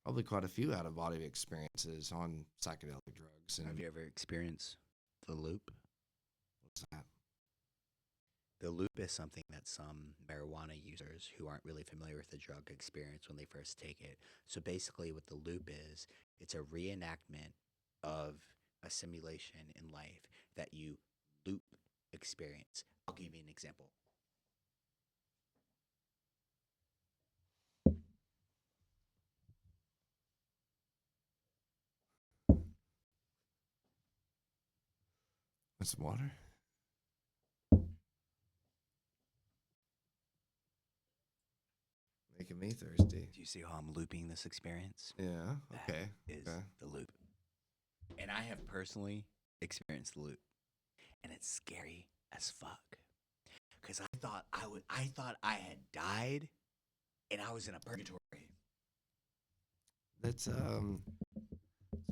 probably quite a few out of body experiences on psychedelic drugs. And have you ever experienced the loop? What's that? The loop is something that some marijuana users who aren't really familiar with the drug experience when they first take it. So basically what the loop is, it's a reenactment of a simulation in life that you loop experience. I'll give you an example. Want some water? Making me thirsty. Do you see how I'm looping this experience? Yeah. Okay. That is the loop. And I have personally experienced the loop. And it's scary as fuck. Because I thought I had died and I was in a purgatory. That's it's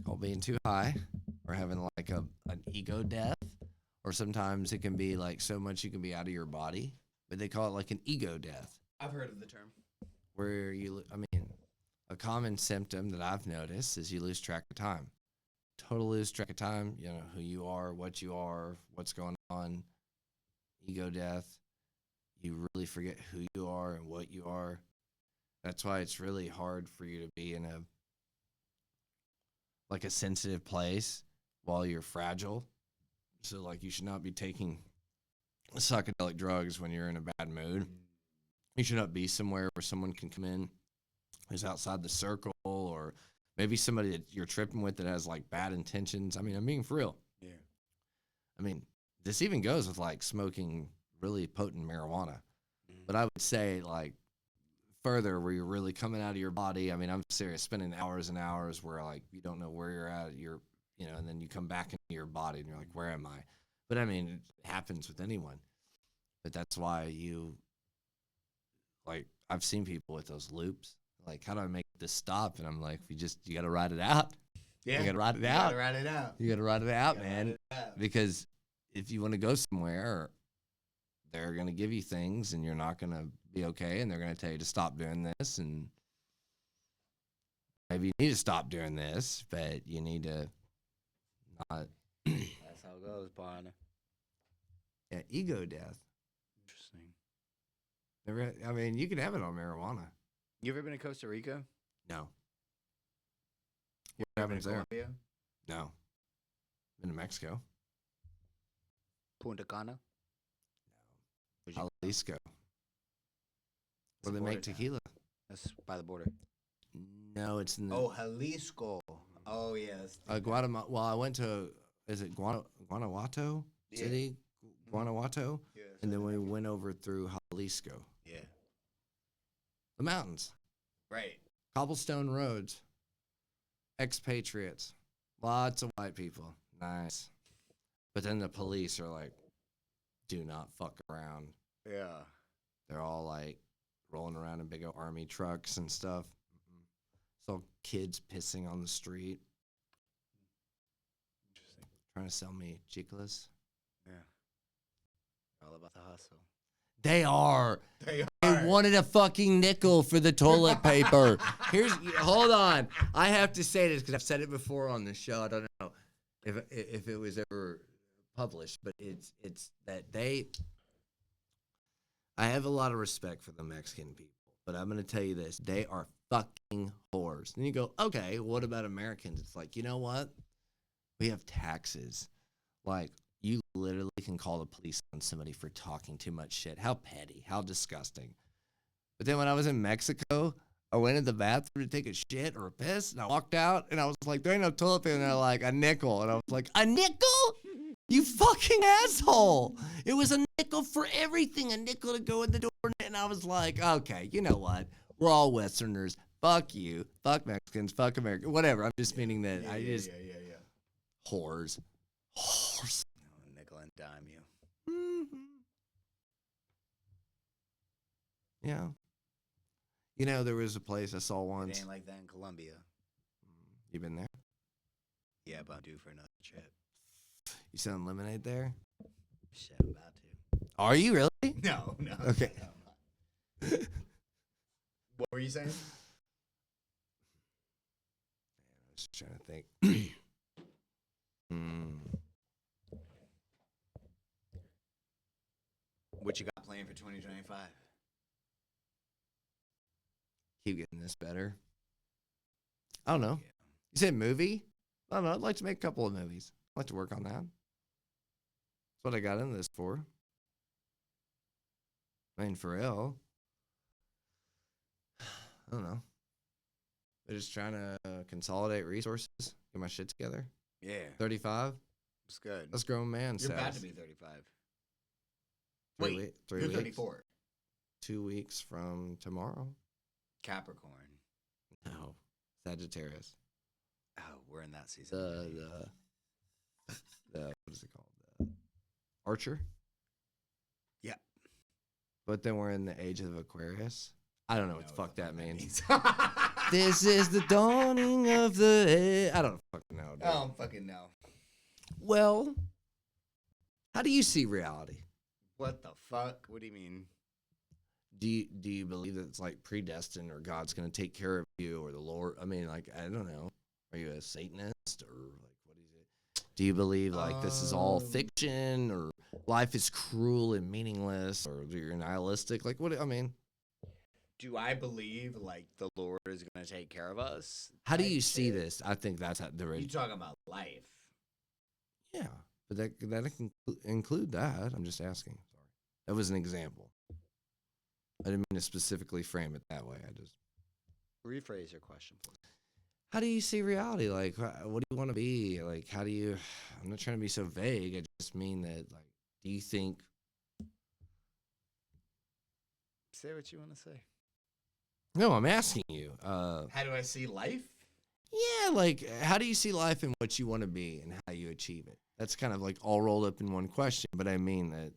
called being too high, or having like an ego death, or sometimes it can be like so much you can be out of your body, but they call it like an ego death. I've heard of the term. Where a common symptom that I've noticed is you lose track of time. Total lose track of time. You know who you are, what's going on. Ego death. You really forget who you are and what you are. That's why it's really hard for you to be in a sensitive place while you're fragile. So like you should not be taking psychedelic drugs when you're in a bad mood. You should not be somewhere where someone can come in who's outside the circle, or maybe somebody that you're tripping with that has like bad intentions. I mean, I'm being for real. Yeah. I mean, this even goes with like smoking really potent marijuana. But I would say like further where you're really coming out of your body. I mean, I'm serious, spending hours and hours where like you don't know where you're at, and then you come back into your body and you're like, where am I? But I mean, it happens with anyone. But that's why I've seen people with those loops. Like, how do I make this stop? And I'm like, you got to ride it out. Yeah. You got to ride it out. You got to ride it out. You got to ride it out, man. Because if you want to go somewhere, they're going to give you things and you're not going to be okay. And they're going to tell you to stop doing this. And maybe you need to stop doing this, but you need to not. That's how it goes, partner. Yeah, ego death. Interesting. I mean, you can have it on marijuana. You ever been to Costa Rica? No. You What ever been happens to there? Colombia? No. Been to Mexico. Punta Cana? Where'd you go? Jalisco. It's a Where they make border town. tequila. That's by the border. No, it's in the Oh, Jalisco. Oh, yes. Guatemala. Well, I went to, is it Guanajuato Yeah. City? Guanajuato? Yeah, And then we went over through Jalisco. Yeah. The mountains. Right. Cobblestone roads. Expatriates. Lots of white people. Nice. But then the police are like, do not fuck around. Yeah. They're all like rolling around in big old army trucks and stuff. So kids pissing on the street. Interesting. Trying to sell me chiclas. Yeah. All about the hustle. They are. They They wanted a fucking nickel for the toilet paper. Hold on. I have to say this because I've said it before on the show. I don't know if it was ever published, but it's that I have a lot of respect for the Mexican people, but I'm going to tell you this. They are fucking whores. And you go, okay, what about Americans? It's like, you know what? We have taxes. Like, you literally can call the police on somebody for talking too much shit. How petty. How disgusting. But then when I was in Mexico, I went in the bathroom to take a shit or a piss, and I walked out, and I was like, there ain't no toilet paper. And they're like, a nickel. And I was like, a nickel? You fucking asshole. It was a nickel for everything. A nickel to go in the door. And I was like, okay, you know what? We're all Westerners. Fuck you. Fuck Mexicans. Fuck America. Whatever. I'm just meaning that Yeah. Whores. Whores. No, nickel and dime you. Mm-hmm. Yeah. You know, there was a place I saw It once. ain't like that in Colombia. You been there? Yeah, but I'm due for another trip. You selling lemonade there? Shit, I'm about to. Are you really? No. Okay. No, I'm not. What were you saying? I was trying to think. What you got planned for 2025? Keep getting this better. I don't know. Yeah. You said movie? I don't know. I'd like to make a couple of movies. I'd like to work on that. That's what I got into this for. I mean, for real. I don't know. They're just trying to consolidate resources, get my shit together. Yeah. 35? It's good. That's grown man You're about status. to be 35. Three Wait, three you're weeks. 34. 2 weeks from tomorrow. Capricorn. No. Sagittarius. Oh, we're in that season. The what is it called? The Archer? Yeah. But then we're in the age of Aquarius. I don't know what the fuck that means. means. This is the dawning of the... I don't fucking know, dude. I don't fucking know. Well, how do you see reality? What the fuck? What do you mean? Do you believe that it's like predestined or God's going to take care of you or the Lord? I mean, like, I don't know. Are you a Satanist or like what is it? Do you believe like this is all fiction or life is cruel and meaningless or you're nihilistic? Like what? I mean, Do I believe like the Lord is gonna take care of us? how do you Type see shit? this? I think that's how the You talking about life? yeah, but that can include that. I'm just asking. Sorry, that was an example. I didn't mean to specifically frame it that way. I just. Rephrase your question, please. How do you see reality? Like, what do you want to be? Like, how do you? I'm not trying to be so vague. I just mean that, like, do you think? Say what you want to say. No, I'm asking you. How do I see life? Yeah, like, how do you see life and what you want to be and how you achieve it? That's kind of like all rolled up in one question. But I mean that.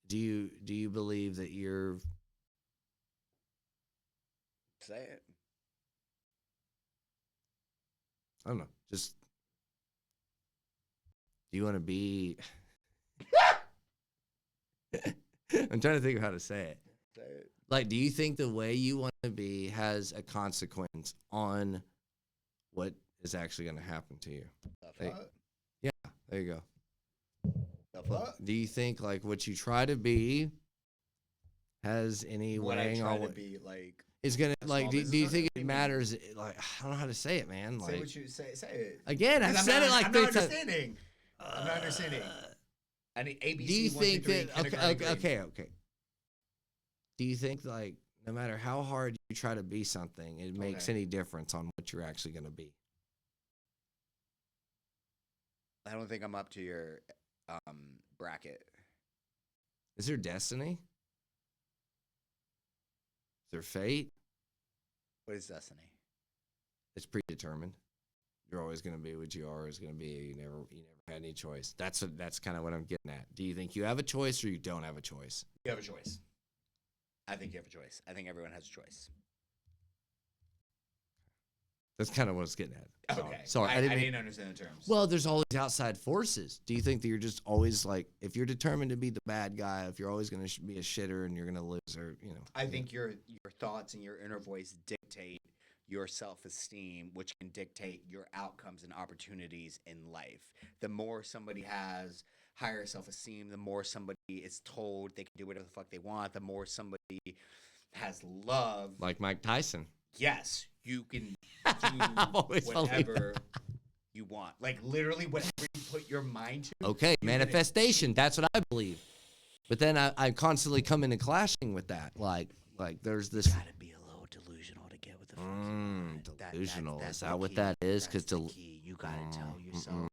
Do you believe that you're? Say it. I don't know. Just. Do you want to be? I'm trying to think of how to say it. Say it. Like, do you think the way you want to be has a consequence on what is actually going to happen to you? The Like, fuck? yeah, there you go. The fuck? Do you think like what you try to be has any What I weighing try on to what be like. is gonna a like? small Do business you owner? think What do it you mean? matters? Like I don't know how to say it, man. Say Like what you say. Say it. again, I've 'Cause said it like I'm 3 not times. understanding. I'm not understanding. I need ABC. Do you 1, 2, think 3, that kindergarten grade. okay? Do you think like no matter how hard you try to be something, it makes Okay. any difference on what you're actually gonna be? I don't think I'm up to your bracket. Is there destiny? Is there fate? What is destiny? It's predetermined. You're always going to be what you are always going to be. You never had any choice. That's kind of what I'm getting at. Do you think you have a choice or you don't have a choice? You have a choice. I think you have a choice. I think everyone has a choice. That's kind of what I was getting at. Okay. Sorry, I didn't understand the terms. Well, there's always outside forces. Do you think that you're just always like, if you're determined to be the bad guy, if you're always going to be a shitter and you're going to lose, or I think your thoughts and your inner voice dictate your self-esteem, which can dictate your outcomes and opportunities in life. The more somebody has higher self-esteem, the more somebody is told they can do whatever the fuck they want, the more somebody has love. like Mike Tyson. Yes, you can I've always do believed whatever you want. Like literally whatever you put your mind to. Okay, you can manifestation. That's what I believe. But then I constantly come into clashing with that. Like there's this. Gotta be a little delusional to get with the fuck you want. Delusional. That's Is the that what key. that is? That's Because the key. You gotta tell yourself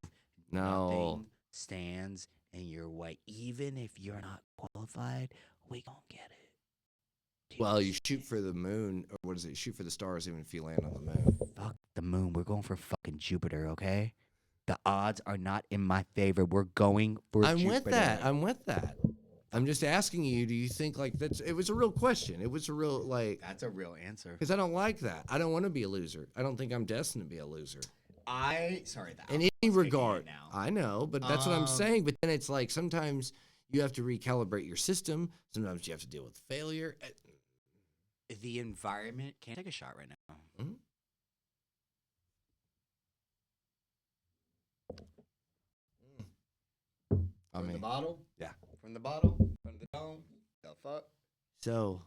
no. nothing stands in your way. Even if you're not qualified, we gonna get it. Well, you shoot for the moon, or what is it? Shoot for the stars, even if you land on the moon. Fuck the moon. We're going for fucking Jupiter, okay? The odds are not in my favor. We're going for I'm Jupiter. with that. I'm with that. I'm just asking you. Do you think like that's? It was a real question. It was a real like. That's a real answer. Because I don't like that. I don't want to be a loser. I don't think I'm destined to be a loser. Sorry that. In any regard, I know, but that's what I'm saying. But then it's like sometimes you have to recalibrate your system. Sometimes you have to deal with failure. The environment. Can I take a shot right now? Mm-hmm. From the bottle? Yeah. From the bottle? From the dome? The fuck? So,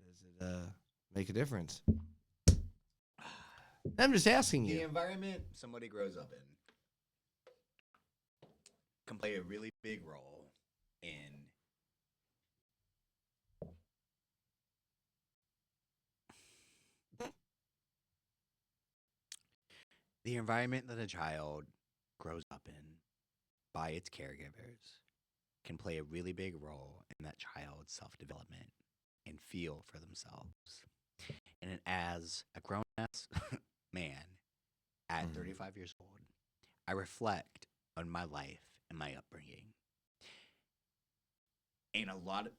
does it make a difference? I'm just asking The you. environment somebody grows up in can play a really big role in the environment that a child grows up in by its caregivers can play a really big role in that child's self-development and feel for themselves. And as a grown-ass man at 35 years old, I reflect on my life and my upbringing. And a lot of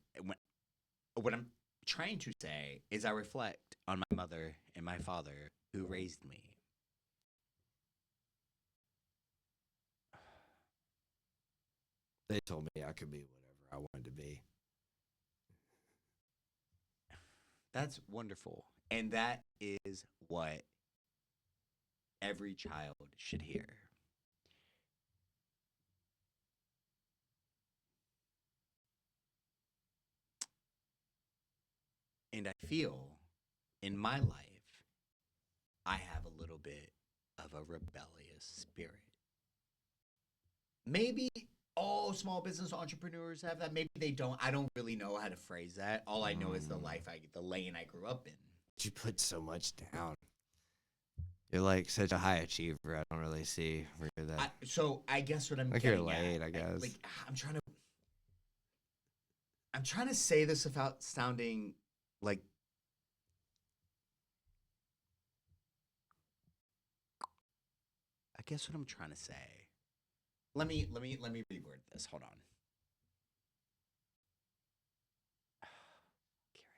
what I'm trying to say is I reflect on my mother and my father who raised me. They told me I could be whatever I wanted to be. That's wonderful. And that is what every child should hear. And I feel in my life, I have a little bit of a rebellious spirit. Maybe all small business entrepreneurs have that. Maybe they don't. I don't really know how to phrase that. All I know is the lane I grew up in. You put so much down. You're like such a high achiever. I don't really see where you're that. So I guess what I'm like getting you're late, at, I guess. like I'm trying to say this without sounding like I guess what I'm trying to say. Let me reword this. Hold on. Here I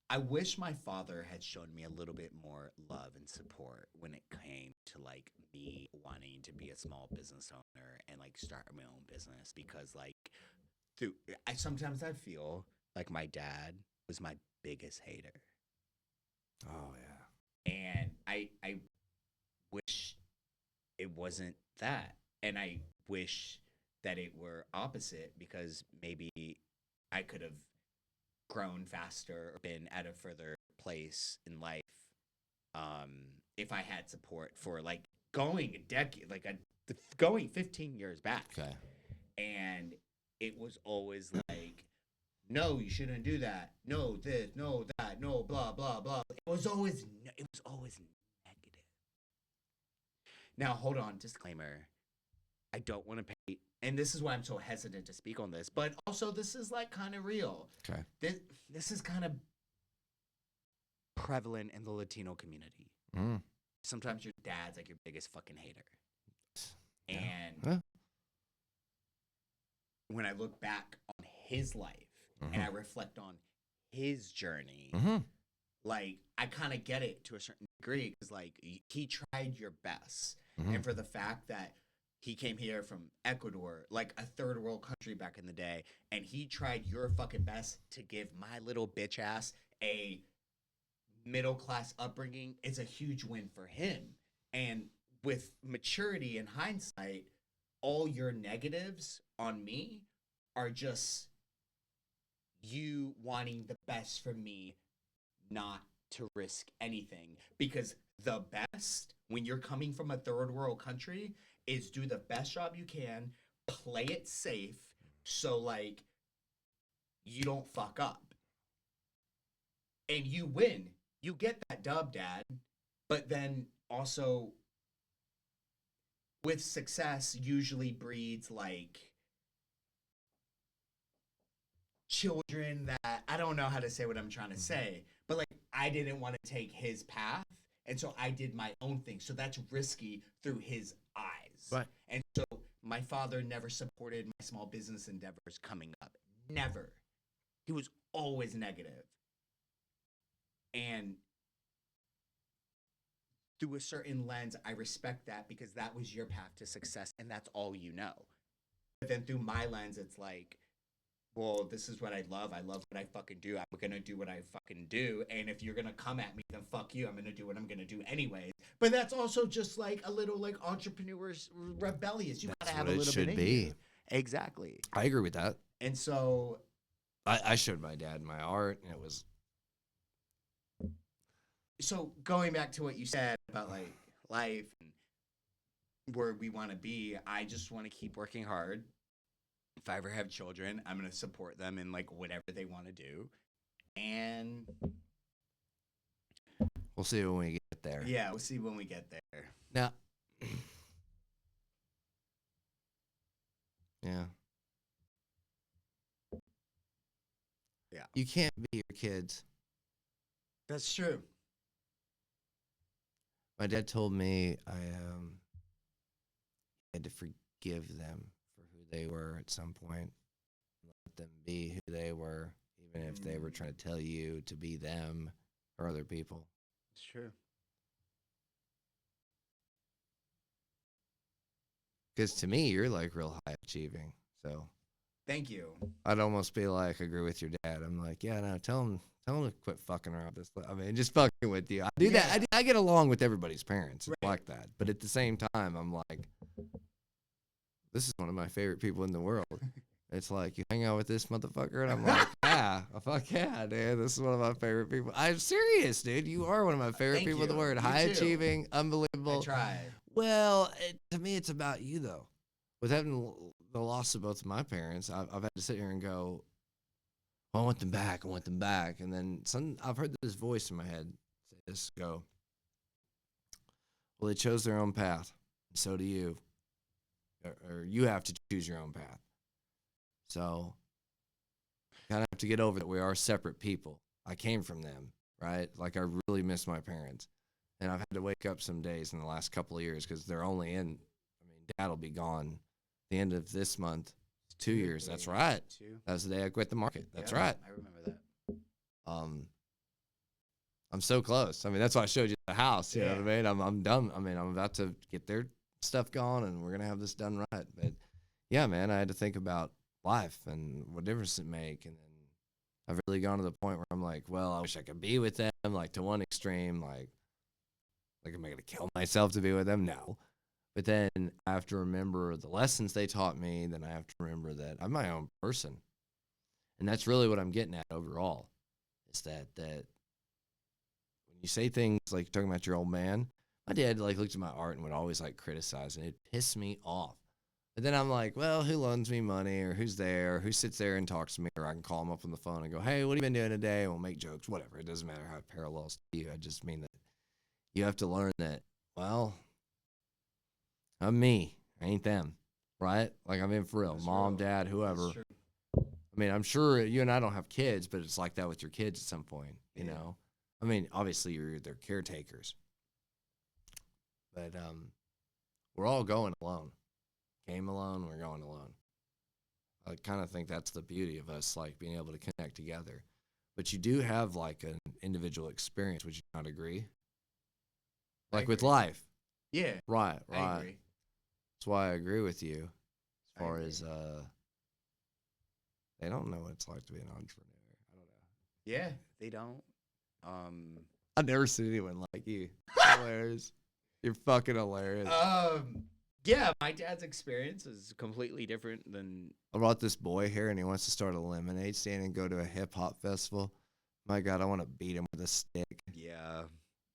am. I wish my father had shown me a little bit more love and support when it came to like me wanting to be a small business owner and like start my own business because like sometimes I feel like my dad was my biggest hater. Oh yeah. And I wish it wasn't that. And I wish that it were opposite, because maybe I could have grown faster or been at a further place in life, if I had support for like going a decade, going 15 years back. Okay. And it was always like, no, you shouldn't do that. No, this, no, that, no, blah, blah, blah. It was always negative. Now, hold on, disclaimer. I don't want to pay, and this is why I'm so hesitant to speak on this, but also this is like kind of real. Okay. This is kind of prevalent in the Latino community. Mm. Sometimes your dad's like your biggest fucking hater. Yeah. And Yeah. when I look back on his life and I reflect on his journey, like, I kind of get it to a certain degree, because like he tried your best. And for the fact that he came here from Ecuador, like a third world country back in the day, and he tried your fucking best to give my little bitch ass a middle class upbringing, is a huge win for him. And with maturity and hindsight, all your negatives on me are just you wanting the best for me, not to risk anything. Because the best, when you're coming from a third world country, is do the best job you can, play it safe, so like you don't fuck up. And you win. You get that dub, Dad. But then also, with success usually breeds like children that, I don't know how to say what I'm trying to say, but like I didn't want to take his path, and so I did my own thing. So that's risky through his eyes. Right. And so my father never supported my small business endeavors coming up. Never. He was always negative. And through a certain lens, I respect that, because that was your path to success and that's all you know. But then through my lens, it's like, well, this is what I love. I love what I fucking do. I'm going to do what I fucking do. And if you're going to come at me, then fuck you. I'm going to do what I'm going to do anyways. But that's also just like a little like entrepreneurs rebellious. You got to have a little bit in you. Exactly. I agree with that. And so I showed my dad my art, and it was. So going back to what you said about like life and where we want to be, I just want to keep working hard. If I ever have children, I'm going to support them in like whatever they want to do. And we'll see when we get there. Yeah, we'll see when we get there. Now, yeah. Yeah. You can't be your kids. That's true. My dad told me I had to forgive them for who they were at some point. Let them be who they were, even if they were trying to tell you to be them or other people. It's true. Because to me, you're like real high achieving. So Thank you. I'd almost be like, agree with your dad. I'm like, yeah, no, tell him to quit fucking around this. I mean, just fucking with you. I do that. I get along with everybody's parents. It's like that. But at the same time, I'm like, this is one of my favorite people in the world. It's like, you hang out with this motherfucker? And I'm like, yeah, fuck yeah, dude. This is one of my favorite people. I'm serious, dude. You are one of my favorite people in the world. High achieving, unbelievable. I tried. Well, to me, it's about you, though. With having the loss of both of my parents, I've had to sit here and go, well, I want them back. I want them back. And then I've heard this voice in my head say this, go, well, they chose their own path. And so do you. Or you have to choose your own path. So kind of have to get over that we are separate people. I came from them, right? Like, I really miss my parents. And I've had to wake up some days in the last couple of years because they're only in, I mean, Dad will be gone at the end of this month. 2 years. That's right. That's the day I quit the market. That's right. I remember that. I'm so close. I mean, that's why I showed you the house. You know what I mean? I'm done. I mean, I'm about to get their stuff gone, and we're going to have this done right. But, yeah, man, I had to think about life and what difference it make. And then I've really gone to the point where I'm like, well, I wish I could be with them. Like to one extreme, like am I gonna kill myself to be with them? No. But then I have to remember the lessons they taught me. Then I have to remember that I'm my own person, and that's really what I'm getting at overall. Is that when you say things like talking about your old man, my dad like looked at my art and would always like criticize, and it'd piss me off. But then I'm like, well, who loans me money, or who's there, who sits there and talks to me, or I can call him up on the phone and go, hey, what have you been doing today? And we'll make jokes, whatever. It doesn't matter how it parallels to you. I just mean that you have to learn that, well, I'm me. I ain't them, right? Like I'm in for real. That's Mom, real. dad, whoever. That's I mean, I'm sure you and I don't have kids, but it's like that with your kids at some point, you Yeah. know? I mean, obviously you're their caretakers. But we're all going alone. Came alone, we're going alone. I kind of think that's the beauty of us, like being able to connect together. But you do have like an individual experience. Would you not agree? Like with agree. life. Yeah, Right. I agree. That's why I agree with you as I far agree. as they don't know what it's like to be an entrepreneur. I don't know. Yeah, they don't. I've never seen anyone like you. Hilarious. You're fucking hilarious. Yeah, my dad's experience is completely different than. I brought this boy here and he wants to start a lemonade stand and go to a hip hop festival. My God, I want to beat him with a stick. Yeah,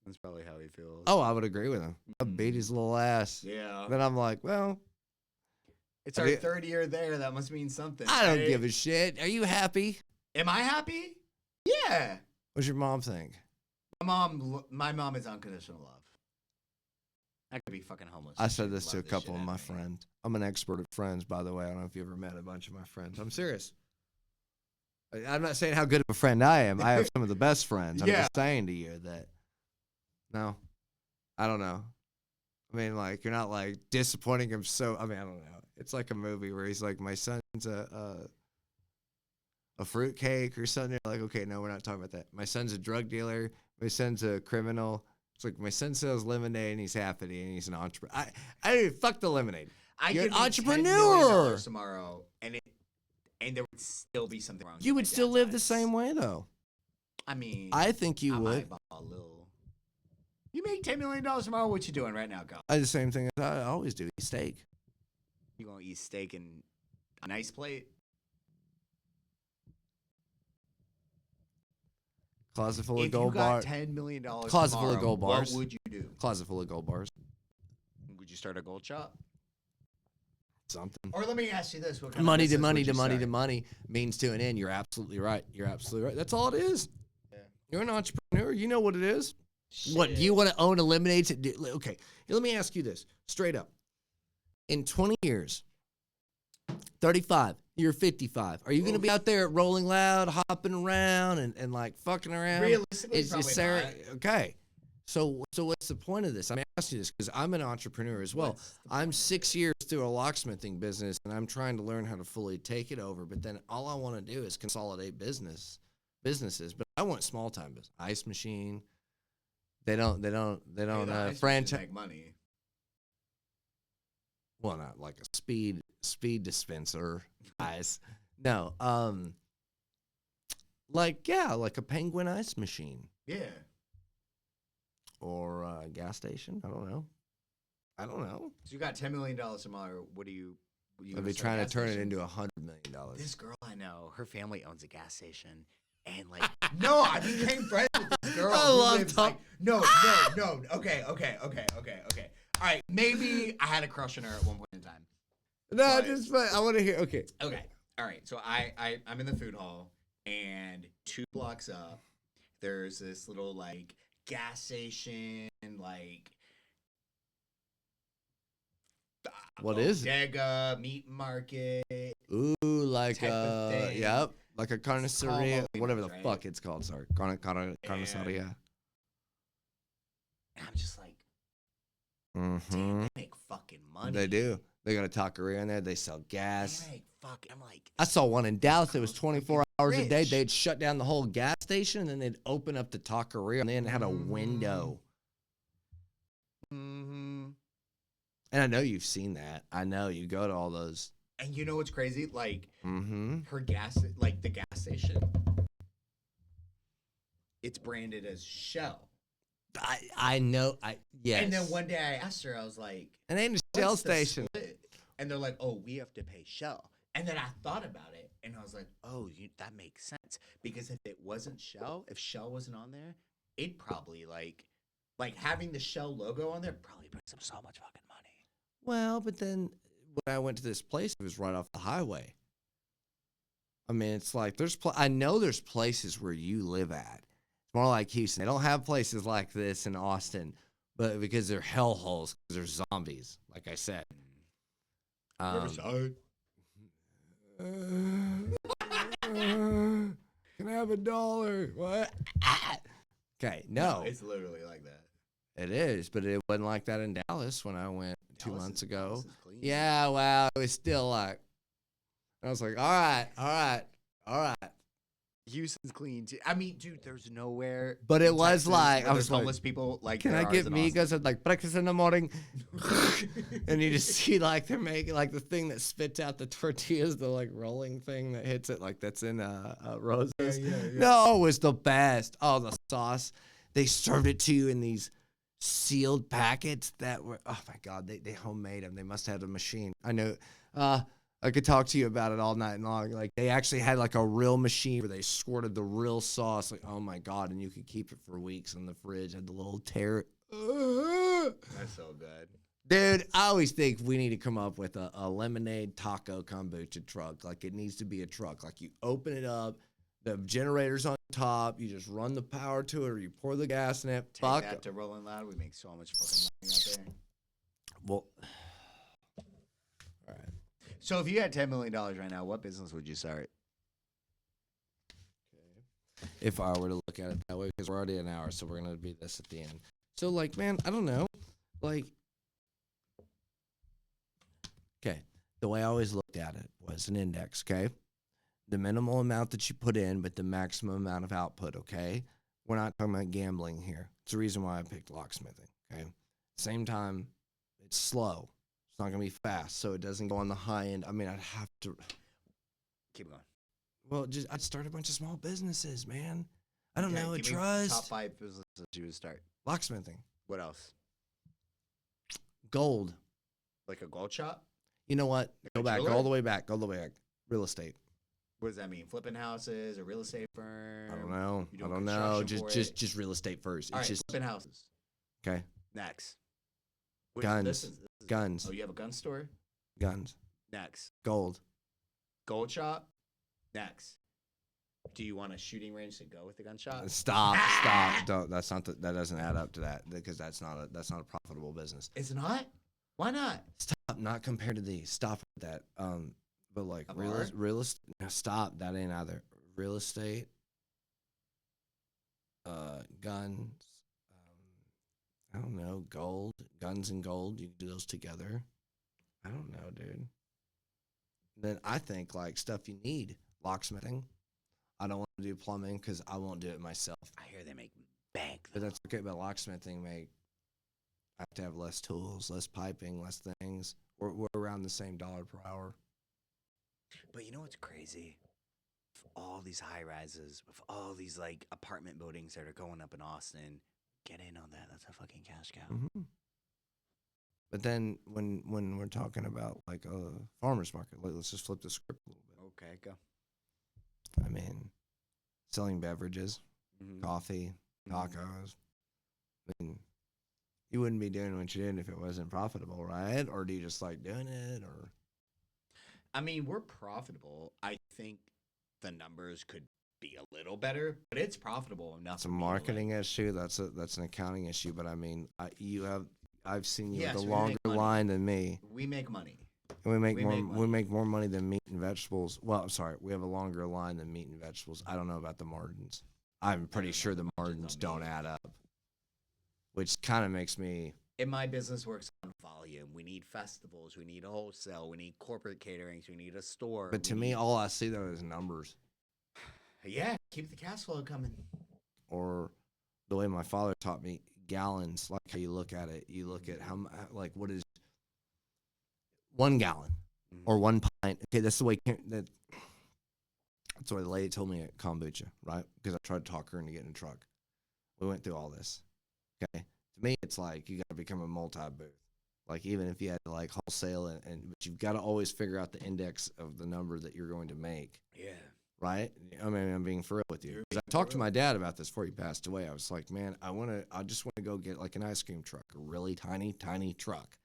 that's probably how he feels. Oh, I would agree with him. I'd beat his little ass. Yeah. Then I'm like, well, It's our third year there. That must mean something. I don't right? give a shit. Are you happy? Am I happy? Yeah. What's your mom think? My mom is unconditional love. I could be fucking homeless. I and said she'd this to a love the couple shit of my out me. friends. I'm an expert at friends, by the way. I don't know if you ever met a bunch of my friends. I'm serious. I'm not saying how good of a friend I am. I have some of the best friends. I'm Yeah. just saying to you that, no, I don't know. I mean, like, you're not, like, disappointing him so, I mean, I don't know. It's like a movie where he's like, my son's a fruitcake or something. You're like, okay, no, we're not talking about that. My son's a drug dealer. My son's a criminal. It's like my son sells lemonade and he's happy and he's an entrepreneur. I don't even fuck the lemonade. You're an could make $10 entrepreneur. million tomorrow, and there would still be something wrong. You with would my still dad's live the eyes. same way, though. I mean, I think you I would. might buy a little. You make $10 million tomorrow. What you doing right now, go? I do the same thing as I always do. Eat steak. You gonna eat steak and a nice plate? Closet full of If gold you got bars. $10 million Closet full of tomorrow, gold bars. what would you do? Closet full of gold bars. Would you start a gold shop? Something. Or let me ask you this: what kind of Money to business money would to you money to start? money means to an end. You're absolutely right. You're absolutely right. That's all it is. Yeah. You're an entrepreneur. You know what it is. What, do you want to own a lemonade? Okay, let me ask you this straight up. In 20 years, 35, you're 55. Are you going to be out there rolling loud, hopping around, and like fucking around? Realistically, Is probably Sarah not. okay? So what's the point of this? I'm asking you this because I'm an entrepreneur as well. What's the I'm 6 years through a locksmithing business, and I'm trying to learn how to fully take it over. But then all I want to do is consolidate businesses. But I want small time business. Ice machine. They don't franchise. Make money. Well, not like a speed dispenser, guys. No, like a Penguin ice machine Yeah. or a gas station. I don't know. So you got $10 million tomorrow. What do you? I'd gonna be start a trying to gas turn it station? into $100 million. This girl I know, her family owns a gas station, and like, no, I became friends with this girl. I who love lives, Tom. like, no. Okay. All right, maybe I had a crush on her at one point in time. No, But- I want to hear. Okay, Okay. All right. So I'm in the food hall, and 2 blocks up, there's this little like gas station, like What is it? bodega, meat market. Ooh, like Type of thing. yep, like a carniceria, Molinos, whatever the right? fuck it's called. Sorry, carniceria. And I'm just like, Mm-hmm. damn, they make fucking money. They do. They got a taqueria in there. They sell gas. They make fucking. I'm like, I saw one in Dallas. It was 24 hours a day. rich. They'd shut down the whole gas station and then they'd open up the taqueria and then it had a window. mm-hmm. And I know you've seen that. I know you go to all those. And you know what's crazy? Like Mm-hmm. her gas, like the gas station, it's branded as Shell. I know. Yes. And then one day I asked her, I was like, it ain't a Shell "What's the station. split?" And they're like, "Oh, we have to pay Shell." And then I thought about it, and I was like, "Oh, that makes sense." Because if it wasn't Shell, if Shell wasn't on there, it'd probably like having the Shell logo on there probably brings them so much fucking money. Well, but then when I went to this place, it was right off the highway. I mean, it's like I know there's places where you live at. It's more like Houston. They don't have places like this in Austin, but because they're hellholes, because they're zombies, like I said. Riverside. Can I have $1? What? Okay, no. It's literally like that. It is, but it wasn't like that in Dallas when I went 2 months ago. Dallas is clean. Yeah, well, it was still like, I was like, all right. Houston's clean too. I mean, dude, there's nowhere. But it in was Texas like, where I there's was like, homeless people like. can there I are get in me? Austin. Because it's like breakfast in the morning. And you just see like they're making like the thing that spits out the tortillas, the like rolling thing that hits it, like that's in Roses. Yeah. No, it was the best. Oh, the sauce. They served it to you in these sealed packets that were, oh my God, they homemade them. They must have had a machine. I know. I could talk to you about it all night long. Like they actually had like a real machine where they squirted the real sauce. Like, oh my God. And you could keep it for weeks in the fridge. Had the little tear. That's so good. Dude, I always think we need to come up with a lemonade taco kombucha truck. Like it needs to be a truck. Like you open it up, the generator's on top, you just run the power to it or you pour the gas in it. Take that to Rolling Loud. We make so much fucking money out there. Well, all right. So if you had $10 million right now, what business would you start? If I were to look at it that way, because we're already an hour, so we're going to be this at the end. So, like, man, I don't know. Like, okay, the way I always looked at it was an index, okay? The minimal amount that you put in, but the maximum amount of output, okay? We're not talking about gambling here. It's the reason why I picked locksmithing, okay? Same time, it's slow. It's not going to be fast, so it doesn't go on the high end. I mean, I'd have to... Keep going. Well, I'd start a bunch of small businesses, man. I don't know. Give me Trust. top 5 businesses you would start. Locksmithing. What else? Gold. Like a gold shop? You know what? Go back. jeweler? Go all the way back. Go all the way back. Real estate. What does that mean? Flipping houses, a real estate firm? I don't know. You I doing don't know. construction for it? Just real estate first. All It's right, just flipping houses. okay. Next. Guns. This is- Guns. Oh, you have a gun store? Guns. Next. Gold. Gold shop? Next. Do you want a shooting range to go with the gun shop? Stop. Don't. That's not. That doesn't add up to that because that's not a profitable business. It's not? Why not? Stop. Not compared to these. Stop with that. But like A bar? real estate. No, stop. That ain't either. Real estate. Guns. I don't know. Gold. Guns and gold. You can do those together. I don't know, dude. Then I think like stuff you need. Locksmithing. I don't want to do plumbing because I won't do it myself. I hear they make bank. But that's okay. But locksmithing I have to have less tools, less piping, less things. We're around the same dollar per hour. But you know what's crazy? With all these high rises, with all these like apartment buildings that are going up in Austin, get in on that. That's a fucking cash cow. Mm-hmm. But then when we're talking about like a farmer's market, let's just flip the script a little bit. Okay, go. I mean, selling beverages, coffee, tacos. I mean, you wouldn't be doing what you're doing if it wasn't profitable, right? Or do you just like doing it? Or I mean, we're profitable. I think the numbers could be a little better, but it's profitable enough. it's a marketing issue. That's an accounting issue. But I mean, I've seen you Yes, with a we longer make money. line than me. We make money. And we make make more money than meat and vegetables. Well, I'm sorry, we have a longer line than meat and vegetables. I don't know about the margins. I'm pretty sure the margins don't add up, which kind of makes me. In my business works on volume. We need festivals. We need wholesale. We need corporate caterings. We need a store. But to me, all I see though is numbers. Yeah, keep the cash flow coming. Or the way my father taught me, gallons. Like how you look at it. You look at how like what is 1 gallon or 1 pint. Okay, that's the way that's the way the lady told me at kombucha, right? Because I tried to talk her into getting a truck. We went through all this. Okay. To me, it's like you got to become a multi-booth. Like even if you had to like wholesale but you've got to always figure out the index of the number that you're going to make. Yeah. Right? I mean, I'm being for real with you. 'Cause I talked to my dad about this before he passed away. I was like, man, I just want to go get like an ice cream truck, a really tiny, tiny truck.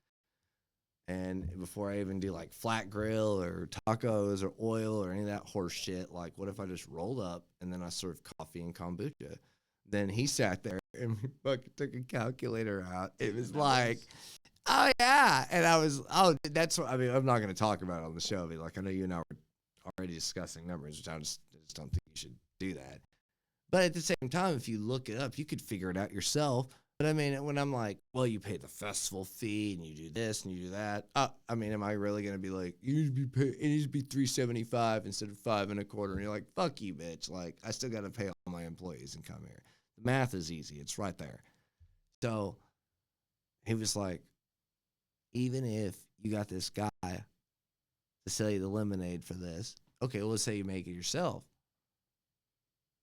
And before I even do like flat grill or tacos or oil or any of that horse shit, like what if I just rolled up and then I served coffee and kombucha? Then he sat there and fucking took a calculator out. It was like, oh yeah. And I was, that's what, I mean, I'm not going to talk about it on the show. I mean, like I know you and I were already discussing numbers, which I just don't think you should do that. But at the same time, if you look it up, you could figure it out yourself. But I mean, when I'm like, well, you pay the festival fee and you do this and you do that. I mean, am I really gonna be like, it needs to be $375 instead of $5.25? And you're like, fuck you, bitch. Like, I still gotta pay all my employees and come here. The math is easy. It's right there. So he was like, even if you got this guy to sell you the lemonade for this, okay, well, let's say you make it yourself.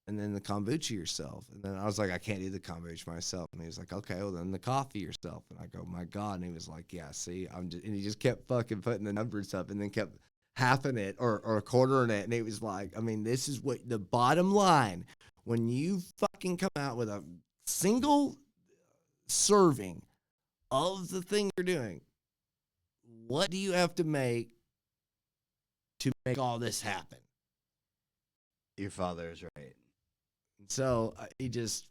And then the kombucha yourself. And then I was like, I can't do the kombucha myself. And he was like, okay, well, then the coffee yourself. And I go, my God. And he was like, yeah, see, and he just kept fucking putting the numbers up and then kept halving it or quartering it. And he was like, I mean, this is what the bottom line. When you fucking come out with a single serving of the thing you're doing, what do you have to make all this happen? Your father is right. So he just,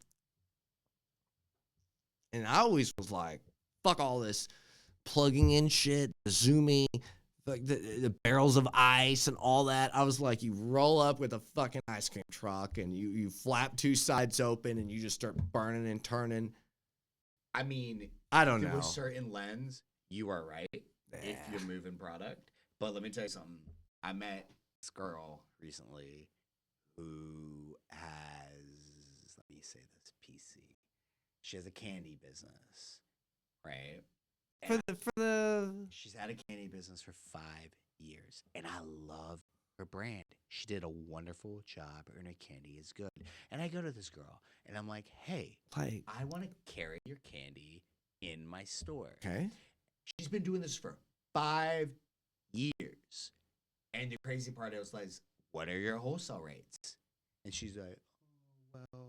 and I always was like, fuck all this plugging in shit, zooming, like the barrels of ice and all that. I was like, you roll up with a fucking ice cream truck and you flap two sides open and you just start burning and turning. I mean, I don't know. Through a certain lens, you are right if you're moving product. But let me tell you something. I met this girl recently who has, let me say this PC. She has a candy business, right? She's had a candy business for 5 years, and I love her brand. She did a wonderful job, and her candy is good. And I go to this girl, and I'm like, hey, Like, I want to carry your candy in my store. okay. She's been doing this for 5 years. And the crazy part, I was like, what are your wholesale rates? And she's like, oh, well,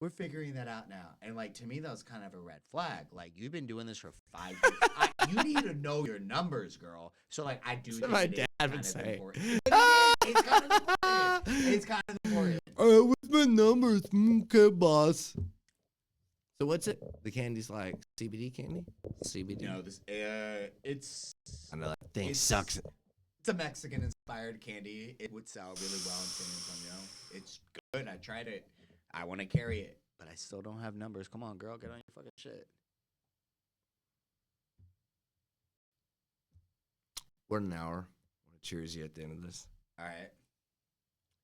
we're figuring that out now. And like, to me, that was kind of a red flag. Like, you've been doing this for 5 years. You need to know your numbers, girl. So like, I do think my it is dad kind would of say. important. It's kind of important. It's kind of important. What's my numbers? Okay, boss. So what's it? The candy's like CBD candy? CBD? No, this it's I know that thing it's- sucks. It's a Mexican-inspired candy. It would sell really well in San Antonio. It's good. I tried it. I want to carry it, but I still don't have numbers. Come on, girl, get on your fucking shit. We're an hour. I want to cheers you at the end of this. All right.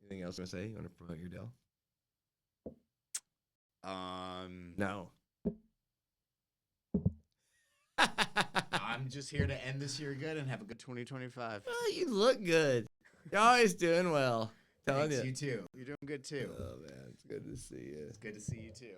Anything else you want to say? You want to promote your deal? No. I'm just here to end this year good and have a good 2025. Oh, you look good. You're always doing well. Telling Thanks, you. you too. You're doing good too. Oh, man. It's good to see you. It's good to see you too.